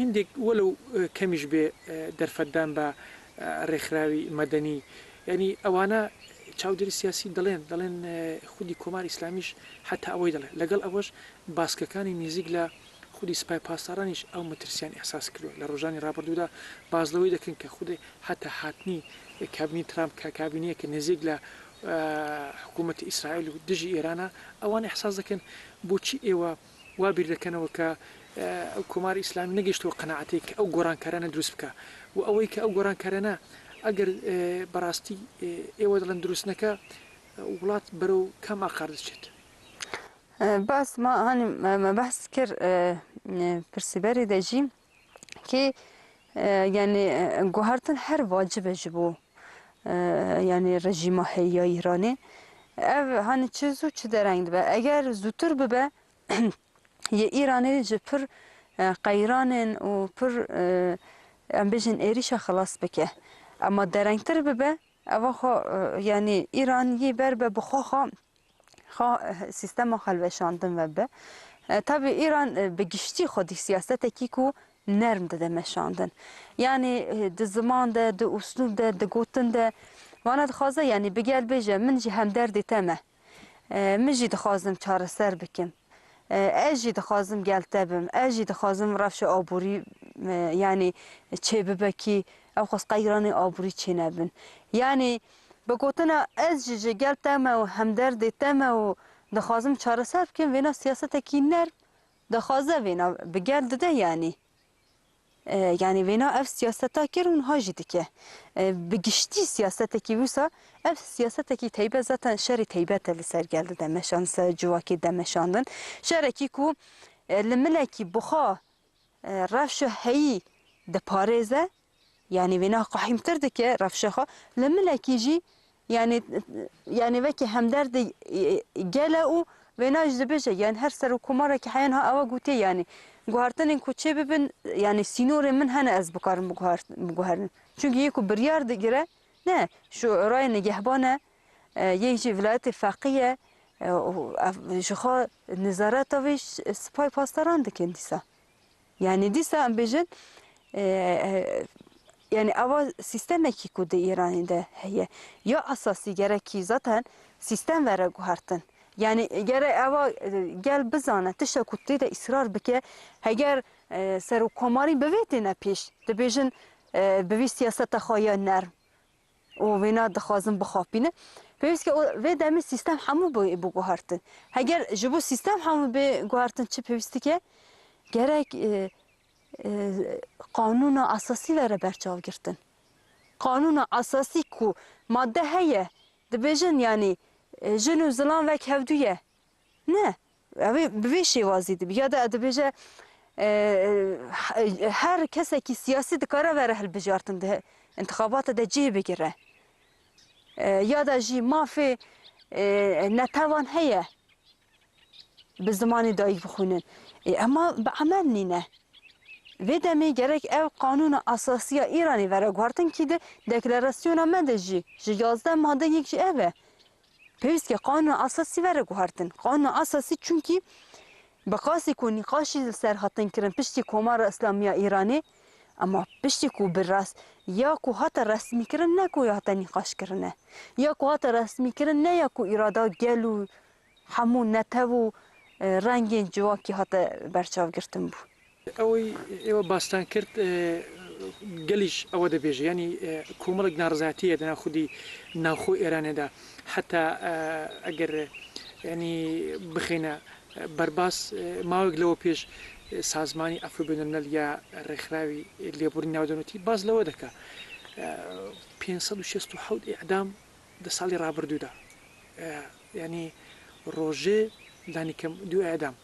هندێک وەلو کەمیش بێ دەرفەتدان بە ڕێکخراوی مەدەنی ینی ئەوانە چاودێری سیاسی دەڵێن خودی کۆمار ئیسلامیش حتا ئەوەی دەڵێت لەگەڵ ئەوەش باسکەکانی نزیک لە خودی سپای پاسدارانیش ئەو مەترسیان ئەحساس کردووە لە ڕۆژانی ڕابردوودا بازلەوەی دەکەن کە خودی حتا هاتنی کابینی ترامپ کە کابینەیە کە نزیک لە حکوومەتی ئیسرائیل و دژی ئێرانە ئەوان ئەحساس دەکەن بۆچی ئێوە وابیر دەکەنەوە کە ئەو کۆماری ئیسلامی نەگەیشتەوە قەناعەتێک کە ئەو گۆڕانکارانە دروست بکە و ئەوەی کە ئەو گۆڕانکارانە ئەگەر بەڕاستی ئێوە دەڵێن دروستنەکە وڵات بەرەو کەم ئاقار دەچێت باس ما هاني ما بحث كر برسبري دجي كي يعني جوهرتن هر واجب جبو يعني رژیم هي ایرانی هانی چیزو چه درنگ به اگر زودتر ببه یه ایرانی جه پر قیرانن و پر ام بجن ایریش خلاص بکه اما درنگتر ببه اوا خو يعني ایرانی بر به بخوا سیستم خلوشاندن و به tabi ایران بگشتی خودی سیاست کیکو نرم ده مشاندن یعنی ده زمان ده اسلوب ده گوتن ده وانا دخوازه یعنی بگل بجه من جی هم درد تمه من جی دخوازم چاره سر بکم اجی دخوازم گلته بم اجی دخوازم رفش آبوری یعنی چه ببکی او خواست قیران آبوری چه نبن یعنی بگوتنا از جی گلته و هم درد تمه و دخوازم چاره سر بکم وینا سیاست کی نرم دخوازه وینا بگل ده يعني وينا اف سياستا كيرون هاجي که بگشتي سياستا كي وسا اف سياستا كي تيبه زاتن شري تيبه لسر گلد دمشان س جواكي دمشاندن شركي كو لملكي بخا رفش هي د باريزه يعني وينا قحيم تردك رفشخه لملكي جي يعني وكي همدرد جلاو وينا جبجه يعني هر سر كماره كي حينها اوا گوتي يعني گوهرتن کوچه ببین یعنی سینور من هنه از بکارم بگوهرن چون یکو بریار دیگره نه شورای نگهبانه یکی ولایت فقیه شخا نظارت ویش سپای پاسداران دکن دیسا یعنی دیسا ام بیجن yani ava sisteme ki kude İran'da de heye ya asasi gerek ki zaten sistem vere guhartın yani gerek ava gel bizane tişa kutte de ısrar bike eğer seru komari bevetine peş de bejin bevi siyasete xaya nerm o vena dixazım bixapine pevis ki ve demi sistem hamu bu guhartın eğer jibo sistem hamu be guhartın çi pevisti ki gerek قانون اساسی وره برچاو گرتن قانون اساسی کو ماده هيا دبيجن يعني جنو زلان وك هودويه نه اوي بويشي وازيد بياده دبيجه هر کسی کی سیاسی دکاره وره هل بجارتن ده انتخابات ده جي بگیره یا ده جي مافي نتوان هيا بزمان دايق بخونن اما بعمل نينه و دمی gerek ev kanunu asasiya İran'ı vere guartın ki de deklarasyona medeji 11 madde yekşi eve pevis ki kanunu asasi vere guartın kanunu asasi çünkü bakası ku nikaşı ser hatın kirin pişti komar İslamiya İran'ı ama pişti ku biraz ya ku hatta resmi kirin ne ku ya hatta nikaş kirine ya ku hatta resmi kirin ne ya ku irada gelu hamun netevu rengin civaki hatta berçav girtin bu ئەوەی ئێوە باستان کرد گەلیش ئەوە دەبێژە ینی کۆمەڵک ناڕزاتیە دەنا خودی ناوخۆ ئێرانێدا حتا ئەگەر ینی بخینە بەرباس ماوەک لەوە پێش سازمانی ئەفروبێنەرنەل یا ڕێکخراوی لێبوردنی ناودەوڵەتی باز لەوە دەکا 567 ئیعدام دە ساڵی ڕابردوودا ینی ڕۆژێ دانیکەم دوو ئەدام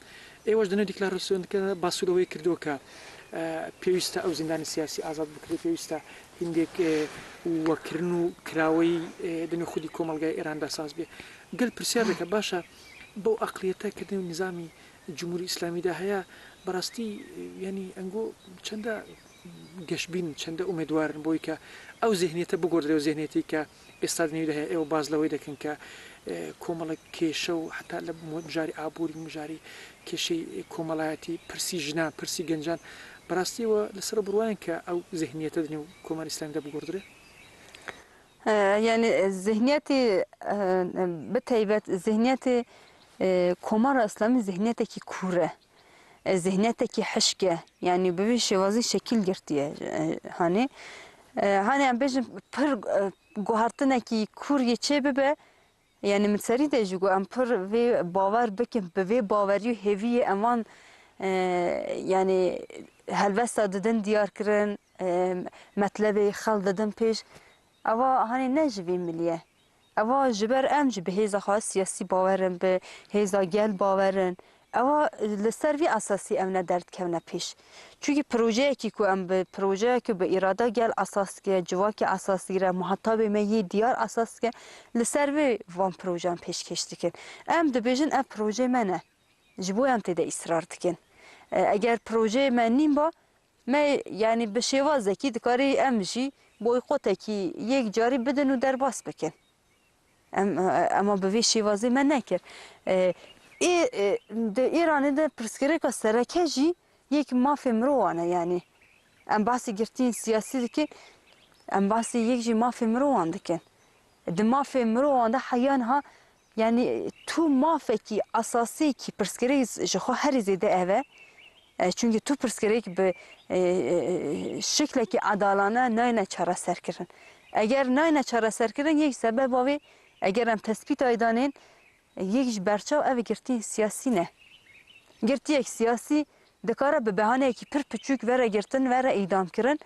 ئێوەش دەنە دیکلارەسیۆنەکە باسوولەوەی کردووە کە پێویستە ئەو زیندانی سیاسی ئازاد بکرێت پێویستە هندێک وەکردن و کراوەی دەنێ خودی کۆمەلگای ئێراندا ساز بێ گەل پرسیار دەکە باشە بەو ئەقلیەتە کە دێ نظامی جمهوری ئیسلامیدا هەیە بەڕاستی ینی ئەنگۆ چەندە گەشتبین چەندە ئومێدوارن بۆی کە ئەو زیهنێتە بگۆدرێ و زیهنێتی کە ئێستا دنیادا هەیە ئێوە باز لەوەی دەکەن کە کۆمەڵە کێشە و حتا لە مژاری ئابووری مژاری کێشەی کۆمەڵایەتی پرسی ژنان پرسی گەنجان بەڕاستیەوە لەسەر بڕواین کە ئەو زیهنێتە دنیا و کۆماری ئیسلامیدا بگۆدرێ يعني ذهنيتي بتيبت ذهنيتي كومار اسلامي ذهنيتك كوره ذهنيتك حشكه يعني ببيش وازي شكل قرتيه هاني عم بيجي بر جوهرتنا كي كور يچه ببه يعني من سري ده جو ام بر في باور بكم بفي باوريو هيفي امان يعني هلوستا ددن ديار كرن مطلب خل ددن پیش اوا هاني نجوي مليه اوا جبر ام جبه هيزا خاص سياسي باورن به هيزا گل باورن اوا لسروي اساسي امنا درد كونه پیش چونكي پروژه کی کو ام به پروژه که به اراده گل اساس که جواك اساسي را محتاب مي ديار اساس که لسروي وان پروژه پیش کشتکن ام د بيجن ام پروژه منه جبو ام تده اصرار تکن اگر پروژه من نیم با ما يعني بشوازه کی دکاری ام جي بویقوته کی یک جاری بدن و در باس بکن اما به وی شیوازی من نکر ده ایران ده پرسکره که سرکه جی یک مافی مروانه یعنی ام باسی گرتین سیاسی دکن ام باسی یک جی مافی مروان دکن ده مافی مروان ده حیان ها yani tu mafeki asasi ki perskeriz jxo her zede eve çünkü tu perskerek be şekleki adalana nayna çara serkirin eğer nayna çara serkirin yek sebep avi eğer em tespit aydanin yek berçav ev girtin siyasi ne girtiyek siyasi dekara be bahane ki pir küçük vere girtin vere idam kirin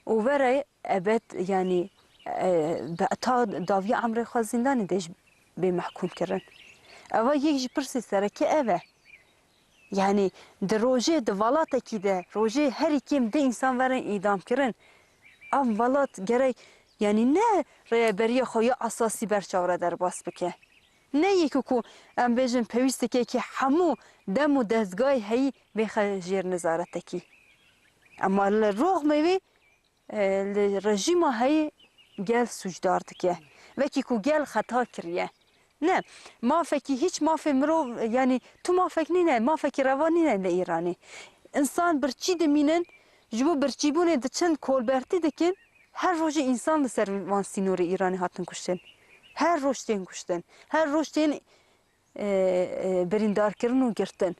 o vere ebed yani ta davi amre xazindani de بمحكوم كرن أو يجي برسي سركة أبا يعني دروجة دولاتة كده روجة هري كيم ده إنسان ورن إدام كرن أم ولات جري يعني نه ريبرية خويا أساسي برشاورة در باس بكه نه يكوكو أم بيجن بيوستكي كي حمو دم و دزگاي هي بخجير نظارتكي أما الروغ ميوي الرجيم هي جال سجدار تكه وكي كو جال خطا كريه نه ما فكي هيك ما في مرو يعني تو ما فكنينه ما فكي روانينه لإيراني انسان برچي دمينن جبو برچيبونه دچن كولبرتي دكن هر روز انسان لسر وان سينور ايراني هاتن كشتن هر روز تين كشتن هر روز تين بريندار كرنو گرتن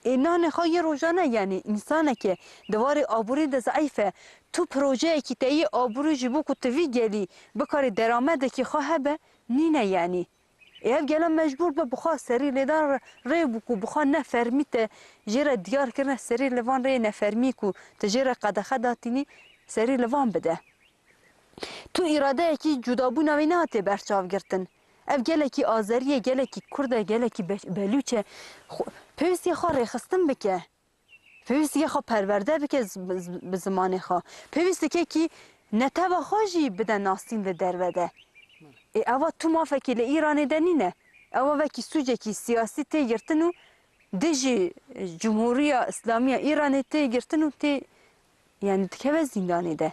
اینا خواهی روزانه یعنی انسانه که دوار آبوری ده ضعیفه تو پروژه که تایی آبوری جبو کتوی گلی بکاری درآمده که خواه به نینه یعنی ایف گلم مجبور به بخواه سری لیدار ری بکو بخواه نفرمیت جیره دیار کرنه سری لوان ری نفرمی کو تجیره قدخه داتینی سری لوان بده تو اراده که جدابو نوی نهاته برچاو گرتن اف گله کی آذریه گله کی کرده گله کی بلوچه پویستی خواه ریخستن بکه پویستی خواه پرورده بکه به زمان خواه پویستی که کی نتبه خواهی بده ناستین ده دروده اوا تو ما فکی لإیران دنینه اوا وکی سوجه کی سیاسی تی گرتنو دجی جمهوری اسلامی ایران تی گرتنو تی یعنی تکوه زندانی ده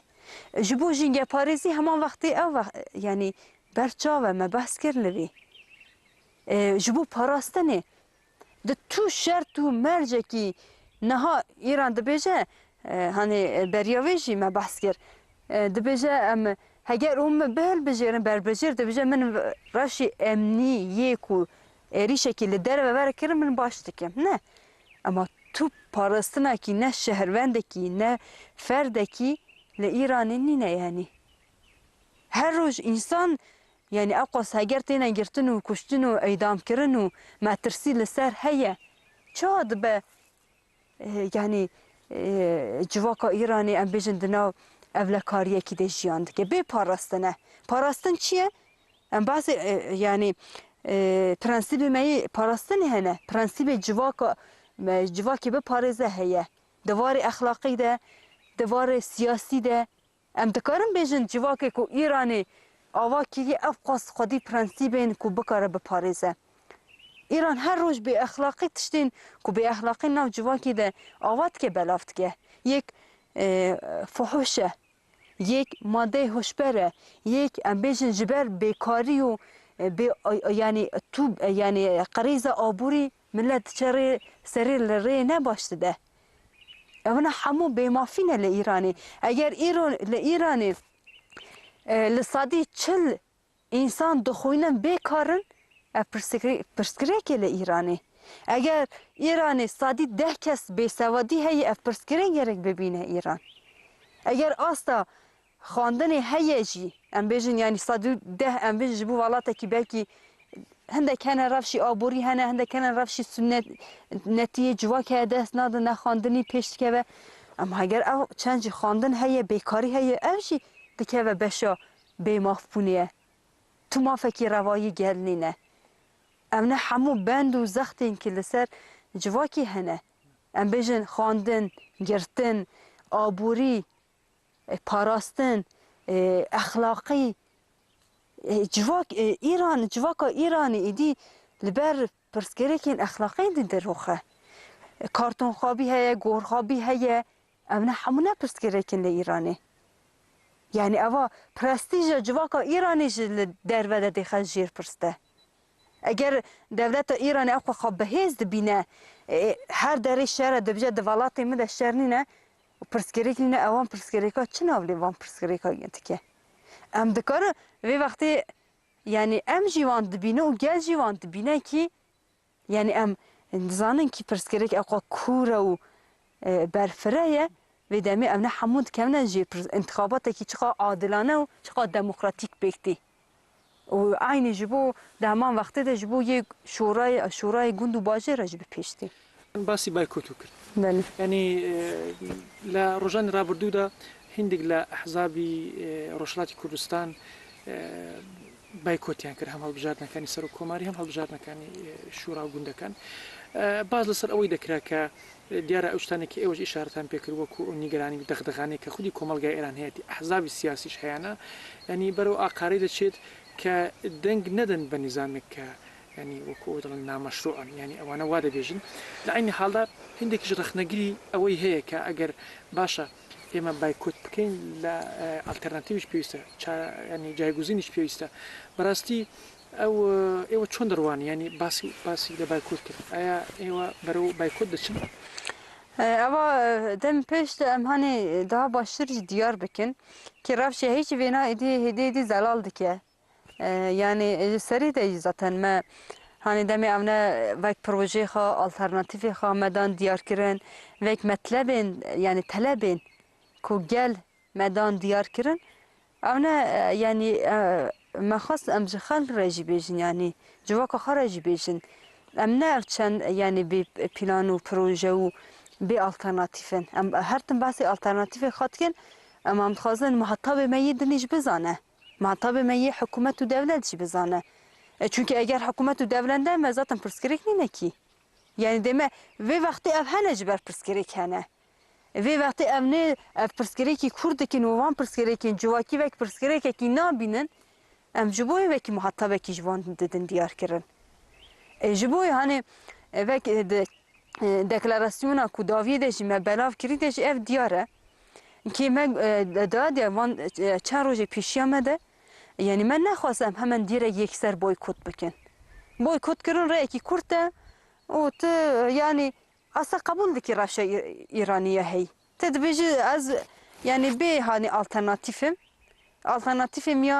جبو جنگه پاریزی همان وقتی او یعنی برچاوه ما بحث کرلوی جبو پاراستنه ده تو شرط و مرجه کی نها ایران ده بیجه هنی بریاویجی ما بحث کر ده بیجه ام هگر بهل بجیرن بر بجیر ده بیجه من راشی امنی یکو اری شکل در و بر کرم من باش دکم نه اما تو پاراستنه کی نه شهرونده کی نه فرده کی لإیرانی نینه یعنی هر روز انسان يعني أقص هجرتنا جرتنو كشتنو أيدام كرنو ما ترسيل لسر هيا چه دبه یعنی جواکا ایرانی ام بیجن دناو اولکاریه کی دژیاند که به پاراستنه پاراستن چیه ام بعضی یعنی پرنسیب می پاراستن هنه پرنسیب جواکی به پارزه هیه دوار اخلاقی ده دوار سیاسی ده ام دکارم بیجن جواکی کو ایرانی آوا کی افقاس خودی پرنسیبین کو بکاره به پارزه ایران هر روز به اخلاقی تشتین کو به اخلاقی نو جواکی ده آوات که بلافت که یک فحوشه یک ماده هوشبره یک امبیشن جبر بیکاری و یعنی تو یعنی قریزه آبوری ملت چری سری لری نباشته ده اونا همو بیمافینه لایرانی اگر ایرانی لصادی چل انسان دخوینن بیکارن پرسکری که لایرانی اگر ایرانی صادی 10 کس بیسوادی هی پرسکری گرک ببینه ایران اگر آستا خواندن هیجی ام بیجن یعنی صادی 10 ام بیج بو والاتا کی بلکی هنده کنه رفشی آبوری هنده کنه رفشی سنت نتی جواک دست ناده نخواندنی پیش که اما اگر او چنج خواندن هی بیکاری هی اوشی دکه و بشا بیمافپونیه تو ما فکی روایی گلنینه امنه همو بند و زختین که لسر جواکی هنه ام بیجن خواندن گرتن آبوری پاراستن اخلاقی جواکا ایرانی ایدی لبر پرسکریکین اخلاقی دی دروخه کارتون خوابی هیا گور خوابی هیا امنه همونه پرسکریکین ایرانی یعنی اوا پرستیج جواکا ایرانی در وده دیخه جیر پرسته اگر دولت ایران اقوى خواب بهیز دبینه هر دری شهر دبجه دوالاتی مده شهر نینه و پرسکریک نینه اوان پرسکریکا چه ناولی وان پرسکریکا گنتکه ام دکاره وی وقتی یعنی ام جیوان دبینه و گل جیوان دبینه کی یعنی ام زانن کی پرسکریک اقوى کوره و برفره وی دمی امنه حمود کمنه جی انتخابات کی چقا عادلانه و چقا دموکراتیک بکتی و عین جبو دمان وقتی ده جبو یک شورای گوند و باجر جبو پیشتی باسی بایکوتو کرد بله یعنی لا روزان رابردو دا هندق لا احزابی روشلاتی کردستان بایکوتیان کرد هم هالبجارنا کانی سر و کوماری هم هالبجارنا کانی شورا و گونده کان باز لسر اوی دکرا که دیاره اوشتانی که اوج اشارتان پیکر وکو نیگرانی دغدغانی که خودی کوملگا ایران هیتی احزاب سیاسیش هیانا یعنی برو آقاری دچید که دنگ ندن به نظامی که یعنی وکو نامشروعا یعنی اوانا واده بیجن لعین حال دا هندێکی رەخنەگری ئەوەی هەیە کە ئەگەر باشە ئێمە بایکۆت بکەین لە ئالتەرناتیڤش پێویستە ینی جایگوزینیش پێویستە بەڕاستی ئێوە چۆن دەڕوان ینی باسی لە بایکۆت کرد ئایا ئێوە بەرەو بایکۆت دەچن؟ ئەوە دەم پێش ئەم هەنێ دا باشتر دیار بکەن کە ڕەفشە هیچ وێنا هێدێ زەلال دکە یعنی سەری دەی زەتەن مە hani demi evne vek proje xa alternatifi xa medan diyar kirin vek metlebin yani telebin ku gel medan diyar kirin evne yani mexas em ji xel rejî bêjin yani civaka xwe rejî bêjin em ne ev çend yani bê plan û proje û bê alternatifin em her tim basî alternatifê xwe dikin em dixwazin muhetabê me yê dinê jî bizane muhetabê me yê hikûmet û devlet jî bizane çünkü eğer hükümet ve devlette mi zaten pırskerek ne ki? Yani deme ve vakti ev hene ciber pırskerek hene. Ve vakti ev ne ev pırskereki Kurdekin ve pırskerekin civaki ve pırskereki ne binin? Em ciboy ve ki muhatabı ki civan dedin diyar kirin. Ciboy hani ve deklarasyona kudaviye de jime belav kiri de ev diyare ki me da de van çar roje pişiyamede. Yani من نخواستم hemen direkt yekser boykot بکن. Boykot کردن رأی کی کرده و ت yani اصلا قبول دکی رفشه ایرانیه هی. تدبیجی از yani به hani alternatifim ya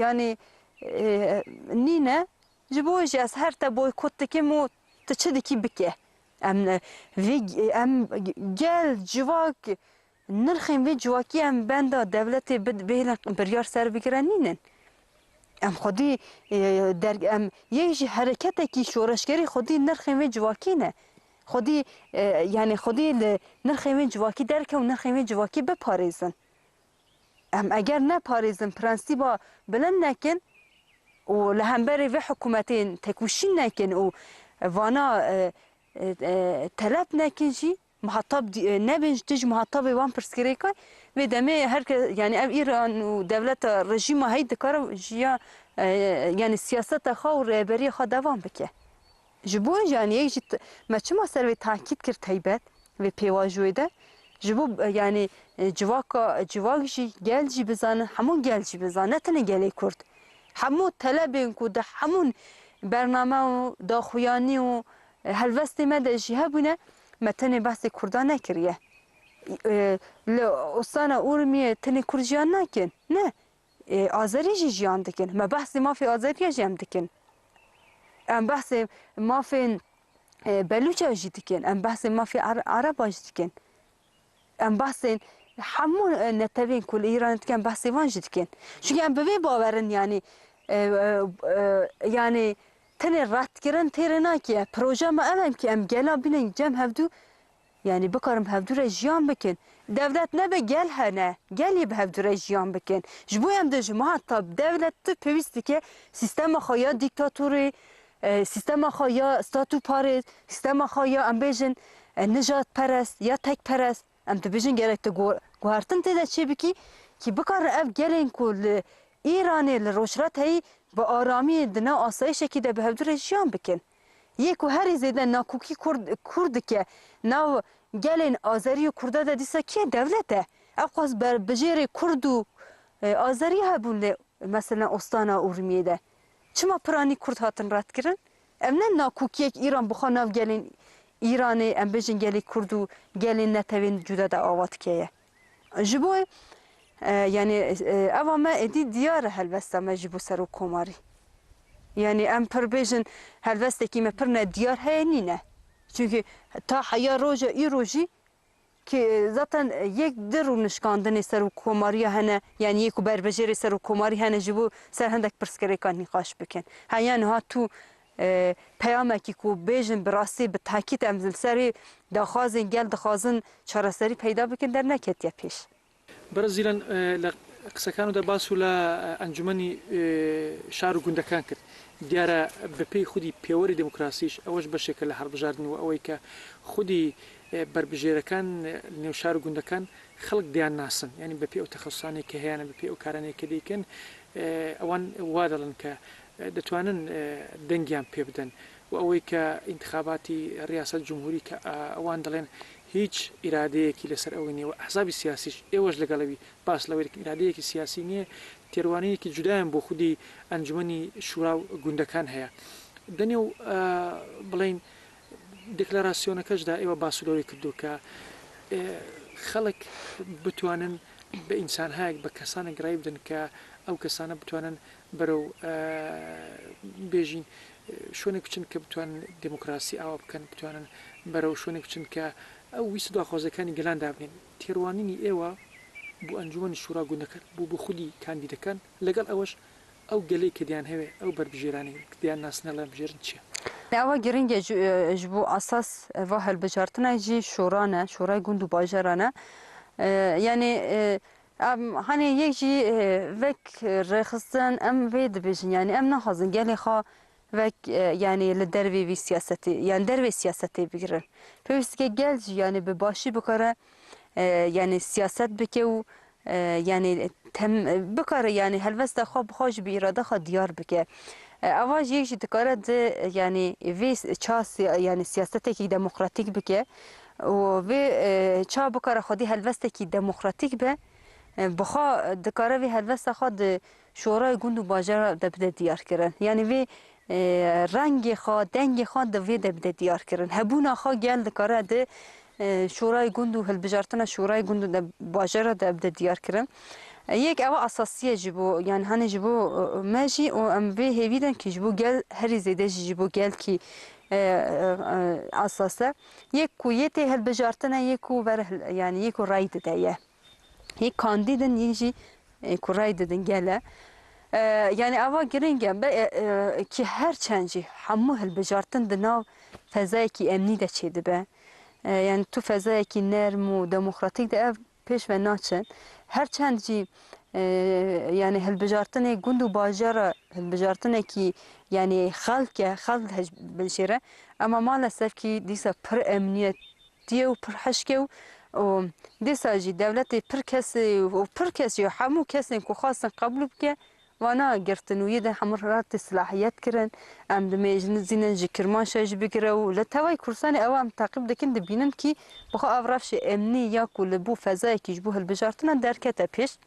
yani nine جبوجی از هر تا boykot دکیم و تچه دکی بکه. ام gel civak نرخیم وی جواکی ام بنده دولت بهلن بریار سر بگیرن نینن ام خودی در ام یه حرکت کی شورشگری خودی نرخیم وی جواکی نه خودی یعنی خودی نرخیمه جواکی درک و نرخیمه جواکی بپاریزن ام اگر نپاریزن پرنسیبا بلند نکن و لهمبری و حکومتین تکوشین نکن و وانا طلب نکن جی محطب نبینج تج محطب وان پرسکریکای و دمه هر یعنی اب ایران و دولت رژیم هایی دکاره جیا یعنی سیاست خوا و رهبری خوا دوام بکه جبو یعنی یک جت ما چما سر و تاکید کرد تایبت و پیواجویده جبو یعنی جواک جی گل جی بزنه همون گل جی بزنه نتنه گلی کرد همون طلبین کو ده همون برنامه و داخویانی و هلوستی مده جیه بونه متن بحث کردان نکریه استان اورمیه تنی کرجیان نکن نه آذری جیان دکن ما بحث ما فی آذری جیان دکن ام بحث ما فی بلوچ جی دکن ام بحث ما فی عرب جی دکن ام بحث همون نتبین کل ایران دکن بحث وان جی دکن چون ام ببی باورن یعنی تنی رات کردن تیر نکیه پروژه ما ام که ام گلا بینن جم هفدو یعنی بکارم هفدو رژیان بکن دولت نبه گل هنه گلی به هفدو رژیان بکن جبویم ده جماعت طب دولت تو پیوستی که سیستم خوایا دیکتاتوری سیستم خوایا ستاتو پارید سیستم خوایا ام بیجن نجات پرست یا تک پرست ام تو بیجن گرک تو گوهرتن تیده چی بکی که بکار اف گلین کل ایرانی لروشرات هی با آرامی دنا آسایشه که ده به هفدو رژیان بکن یکو هری زیده ناکوکی کرد که ناو گلین آذری و کرده ده دیسا که دولته افقاس بر بجیر کرد و آذری هبون مثلا استانا اورمیه ده چما پرانی کرد هاتن رد کرن؟ ام نه ناکوکی یک ایران بخوا ناو گلین ایرانی ام بجن گلی کرد و گلین نتوین جدا ده آوات که جبوه یعنی اما ما ادی دیار هلوسته ما جبو سر و کماری یعنی ام پر بیجن هلوسته که ما پر ندیار های نینه چونکه تا حیا روژا ای روژی که ذاتن یک درو نشکاندن سر و کماری هنه یعنی یکو بربجیر سر و کماری هنه جبو سر هندک پرسکری کان نقاش بکن هیان ها تو پیامه که کو بیجن براستی به تاکید امزل سری دخوازن گل دخوازن چارەسەری پیدا بکن در نکتیه پیش برزیلان قسەکان و دەباس و لە ئەنجومەنی شار و گوندەکان کرد دیارە بەپێی خودی پێوەری دموکراسیش ئەوەش بەشێکە لە هەڵبژاردنەوە ئەوەی کە خودی بربژێرەکان نێو شار و گوندەکان خەڵک دیان ناسن ینی بەپێ ئەو تەخەسوسانێک کە هەیەە بەپێ ئەو کارانەیە کە دەیکەن ئەوان وا دەڵن کە دەتوانن دەنگیان پێ بدەن و ئەوەی کە ئینتخاباتی ڕیاست جمهوری کە ئەوان دەڵێن هیچ ئیرادەیەکی لەسەر ئەوەی نیە و ئەحزابی سیاسیش ئێوەش لەگەڵەوی باس لەوەی ئیرادەیەکی سیاسی نییە تێروانەیەکی جودایان بۆ خودی ئەنجومەنی شورا و گوندەکان هەیە دەنێ و بڵین دێکلاراسیۆنەکەشدا ئێوە باسوولەوەی کردو کە خەڵک بتوانن بە ئینسانهایەک بە کەسانە گرای بدەن کە ئەو کەسانە بتوانن بەرەو بێژین شوێنێک بچن کە بتوانن دموکراسی ئاوا بکەن بتوانن بەرەو شوێنێک بچن کە ئەو ویست داخوازەکانی گەلان دابنێن تێڕوانینی ئێوە بۆ ئەنجومەنی شورا گوندەکان بۆ خودی کاندیدەکان لەگەڵ ئەوەش ئەو گەلەی کە دیان هەوێ ئەو بربژێرانی دیان ناسنە لە بژێرن چییە؟ ئەوە گرنگە ji bo asas va hilbijartina jî şoran e şorayê gund û bajaran e yani hani yek jî vek rêxistin em vê dibêjin yani em naxwazin gelê xwe vek yani li dervê vî siyasetê yani dervê siyasetê bigirin pêwîst gel jî yani bi başî bikare yani siyaset bike û yani bikare yani helbesta xwe bixwe ji bi îrada xwe diyar bike اواج یک جی دکاره ده یعنی وی چا یعنی سیاستی که دموکراتیک بکه و وی چا بکاره خودی هلوسته که دموکراتیک به بخوا دکاره وی هلوسته خود شورای گوند و باجر ده بده دیار کردن یعنی وی رنگ خود دنگ خود ده وی ده بده دیار کردن هبونا خود گل دکاره ده شورای گوند و هلبجارتنا شورای گوند ده باجر ده بده دیار کردن یک او اساسیه جبو یعنی هنه جبو ماجی و ام به هیویدن که جبو گل هری زیده جبو گل کی اساسه یک کویته هل بجارتنه یک کو ور یعنی یک رای ده یک کاندیدن یجی کو رای ددن گله يعني أوا جرينجا كي هر چنجي همو هالبجارتن دناو فضایکی امنی ده چه دبه يعني تو فضایکی نرم و دموکراتیک ده پیش و ناچن هر چند جی يعني هالبجارتن گندو باجرة هالبجارتن کی يعني خلق هج بالشيرة اما مالسف کی ديسا پر امنیت دیو پر حشکه و ديسا جي دولتي پر کسی و پر کسی و همو کسی که خواستن قبول بکه وانا قرتن ويدا حمرات الصلاحيات كرن ام دميجن زين جي كرمان شاج بقرا لتواي كرساني اوام تعقيب دكن دبينن كي بخا افرافش امني ياكو لبو فزاي كي جبو هالبجارتنا دركتا بيش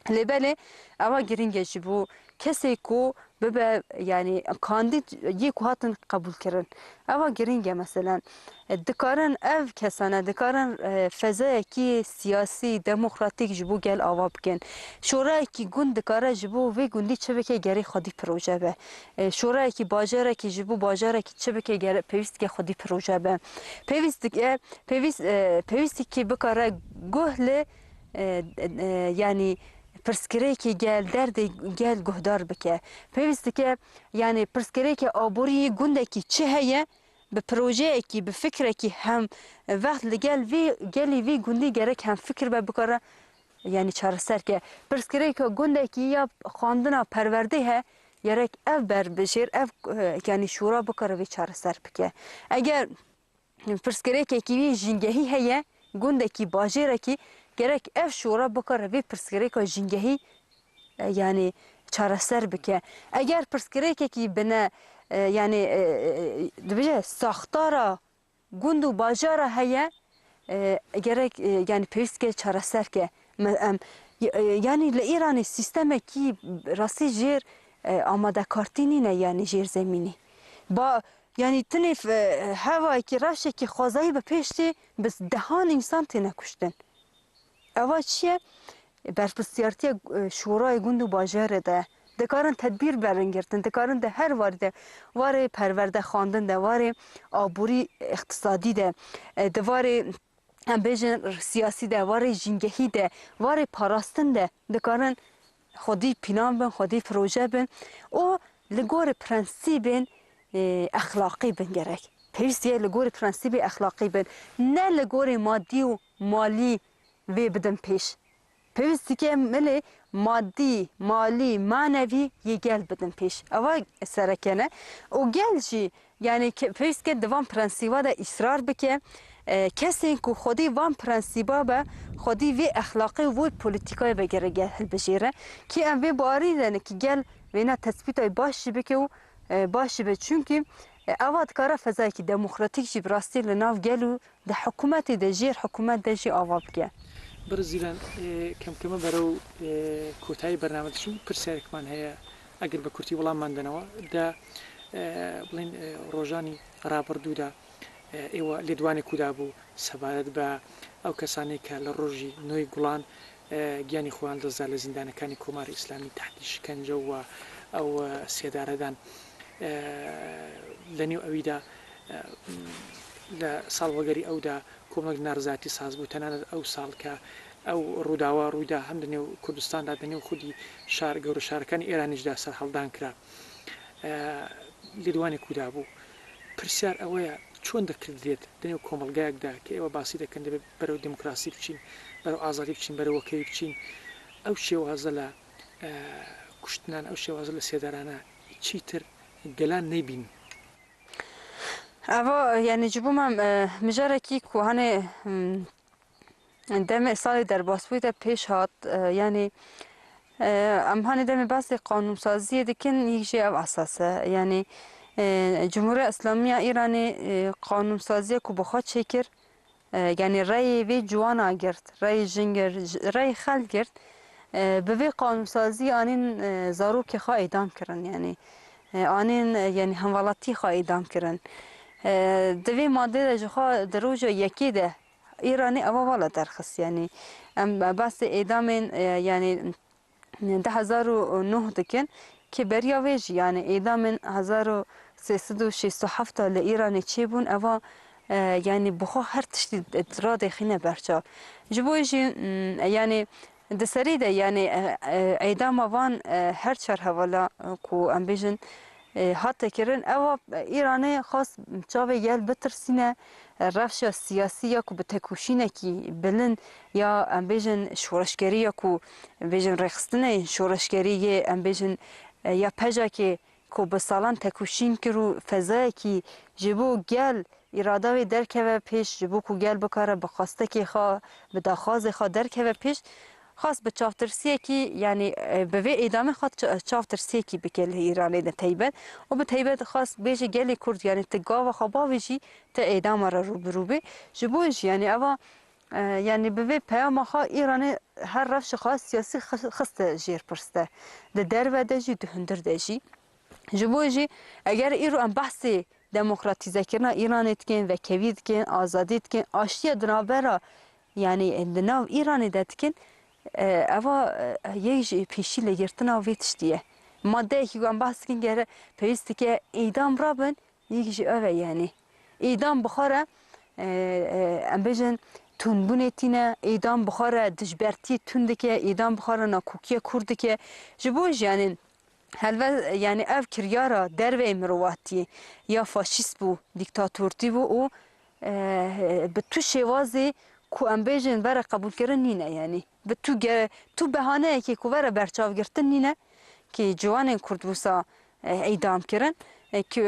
لبالي اوا جرينجا جبو كسيكو ببا يعني كانديد يكو هاتن قبول كرن اوا جرينجا مثلا دكارن اف كسانه دكارن فضای کی سیاسی دموکراتیک جبو گل آوا بکن شورای کی گوند دکاره جبو وی گوندی چه بکه گری خودی پروژه به شورای کی باجره کی جبو باجره کی چه بکه گری پیوست کی خودی پروژه به پیوست کی بکاره گهل يعني پرسکریکی گل درد گل گهدار بکه پیوست که يعني پرسکریکی آبوری گونده کی چه هیه به پروژه کی به فکر کی هم وقت لگل وی گلی وی گوندی گرک هم فکر به بکره يعني چهار سر که پرسکریکی گونده کی یا خواندنا پرورده ه گرک اف بر بشیر اف يعني شورا بکره وی چهار سر بکه اگر پرسکریکی کی وی جنگهی هیه گونده کی باجره کی gerek ev şura bakar ve pırskereka jingehi yani çareser bike. Eğer pırskereka ki bana yani dibece sahtara gundu bajara heye gerek yani peyske çareser ke yani le İran'ı sisteme ki rası jir amada kartini ne yani jir zemini. Ba yani tenif hava ki raşe ki khazayı be peşti bes dehan insan tine kuşten. اول چیه برپرسیارتی شورای گوند و باجر ده دکارن تدبیر برنگرتن دکارن ده هر وارده واره پرورده خواندن ده واره آبوری اقتصادی ده ده واره هم بیجن سیاسی ده واره جنگهی ده واره پاراستن ده دکارن خودی پینام بن خودی پروژه بن او لگور پرنسیبن اخلاقی بن گرک پیوستیه لگور پرنسیب اخلاقی بن نه لگور مادی و مالی وی بدن پیش پیوستی که ملی مادی مالی معنوی یه گل بدن پیش اول سرکنه و گل جی یعنی پیوست که دوام پرنسیبا ده اصرار بکه کسی که خودی وام پرنسیبا به خودی وی اخلاقی و پولیتیکای بگیره گل بجیره که ام وی باری دنه که گل وینا تثبیتای باشی بکه و باشی به چونکه اواد کارا فضایی که دموکراتیک جی براستی لناف گلو ده حکومت ده جیر حکومت ده جی آواب که برزیلان کم کم برو کوتای برنامه داشتیم پرسیارکمان هیا اگر به کورتی ولام ماندنەوە دا بڵین ڕۆژانی ڕابردوودا ئێوە لێدوانی کودا بوو سەبارەت بە ئەو کەسانی کە لە ڕۆژی نوێی گوڵان گیانی خۆیان دەزا لە زیندانەکانی کۆماری ئیسلامی تحتی شکنجە و ئەو سێدارەدان لە نێو ئەویدا لە ساڵوەگەری ئەودا کۆمەڵێک نارزاتی ساز بوو تەنانەت ئەو ساڵ کە ئەو ڕووداوە ڕوویدا هەم لەنێو کوردستاندا بەنێو خودی شار گەورە شارەکانی ئێرانیشدا سەر هەڵدان کرا لێدوانی کودا بوو پرسیار ئەوەیە چۆن دەکردێت دەنێو کۆمەڵگایەکدا کە ئێوە باسی دەکەن دەبێت بەرەو دموکراسی بچین بەرەو ئازادی بچین بەرەوەکەوی بچین ئەو شێوازە لە کوشتنان ئەو شێوازە لە سێدارانە چیتر گەلان نەیبین اوا يعني جبوما مجاركي كوهاني دم سال در باسويدا پیش هات يعني ام هاني دم بس قانون سازی دکن یکجه او اساسه يعني جمهوری اسلامی ایرانی قانون سازی کو بخواد شکر يعني رأي وی جوانا گرد رأي جنگر رأي خل گرد به وی قانون سازی آنین زاروک خواه اعدام کرن يعني آنین يعني همولاتی خواه اعدام کرن دوی ماده جخوا دروج یکی ده ایرانی اما والا درخست يعني بس اعدام يعني 2009 دکن که بریا ویج يعني اعدام 1367 لإيراني چيبون اوا يعني بخو هر تشتي اتراد خينه برچا جبويجي يعني دسری ده یعنی ایدام وان هر چهار حوالا کو ام بیژن حتی کرن او ایرانی خاص چاوی گل بترسینه رفش سیاسی یا کو بتکوشینه کی بلن یا ام بیژن شورشگری یا کو بیژن رخصتنه شورشگری ام بیژن یا پجا که کو به سالان تکوشین کرو فضای کی جبو گل اراده و درکه پیش جبو کو گل بکاره بخواسته کی خوا به داخواز خوا درکه پیش خاص به چافترسیه کی یعنی به وی ادامه خاط چافترسیه کی بکل ایرانی ده تیبت و به تیبت خاص بیش گلی کرد یعنی تگاو خبا ویجی تا ادامه را رو بروبه جبوش یعنی اوا یعنی به وی پیام خا ایرانی هر رفش خاص سیاسی خست جیر پرسته ده در و دجی ده هندر دجی جبوجی اگر ایرو ام بحثی دموکراتیزه کردن ایران اتکن و کوید کن آزادی اتکن آشتی دنابرا یعنی اندناو ایرانی دتکن اوا یه پیشی لگرتنا ویتشتیه ماده ای که گم بحث کن گره پیستی که ایدام رابن یکیش اوه یعنی ایدام بخوره ام بیجن تونبونه تینه ایدام بخوره دجبرتی تونده که ایدام بخوره ناکوکی کرده که جبوش یعنی هلوه یعنی اف کریارا در و امرواتی یا فاشیست بو دیکتاتورتی بو و به تو شوازی کو ام بیژن برای قبول کردن نینه یعنی به تو بهانه که کو برای برچاو گرفتن نینه که جوان کرد بوسا اعدام کردن که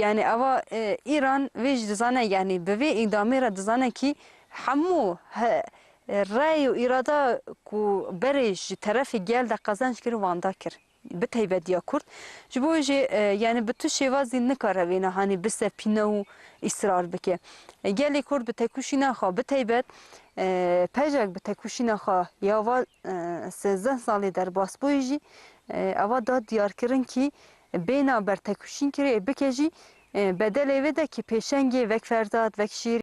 یعنی اوا ایران ویج دزانه یعنی به وی اعدامی را دزانه که همو رای و اراده کو برش طرف گل ده قزنج کرد واندا کرد به تیبت یا کرد جبوجی یعنی به تو شوازی نکاره وینا هانی بس پینه و اصرار بکه گلی کرد به تکوشی نخوا به تیبت پجک به تکوشی نخوا یا و 13 سالی در باس بویجی اوا داد دیار کرن که بینا بر تکوشین کری بکجی بدل ویده که پیشنگی وک فرداد وک شیر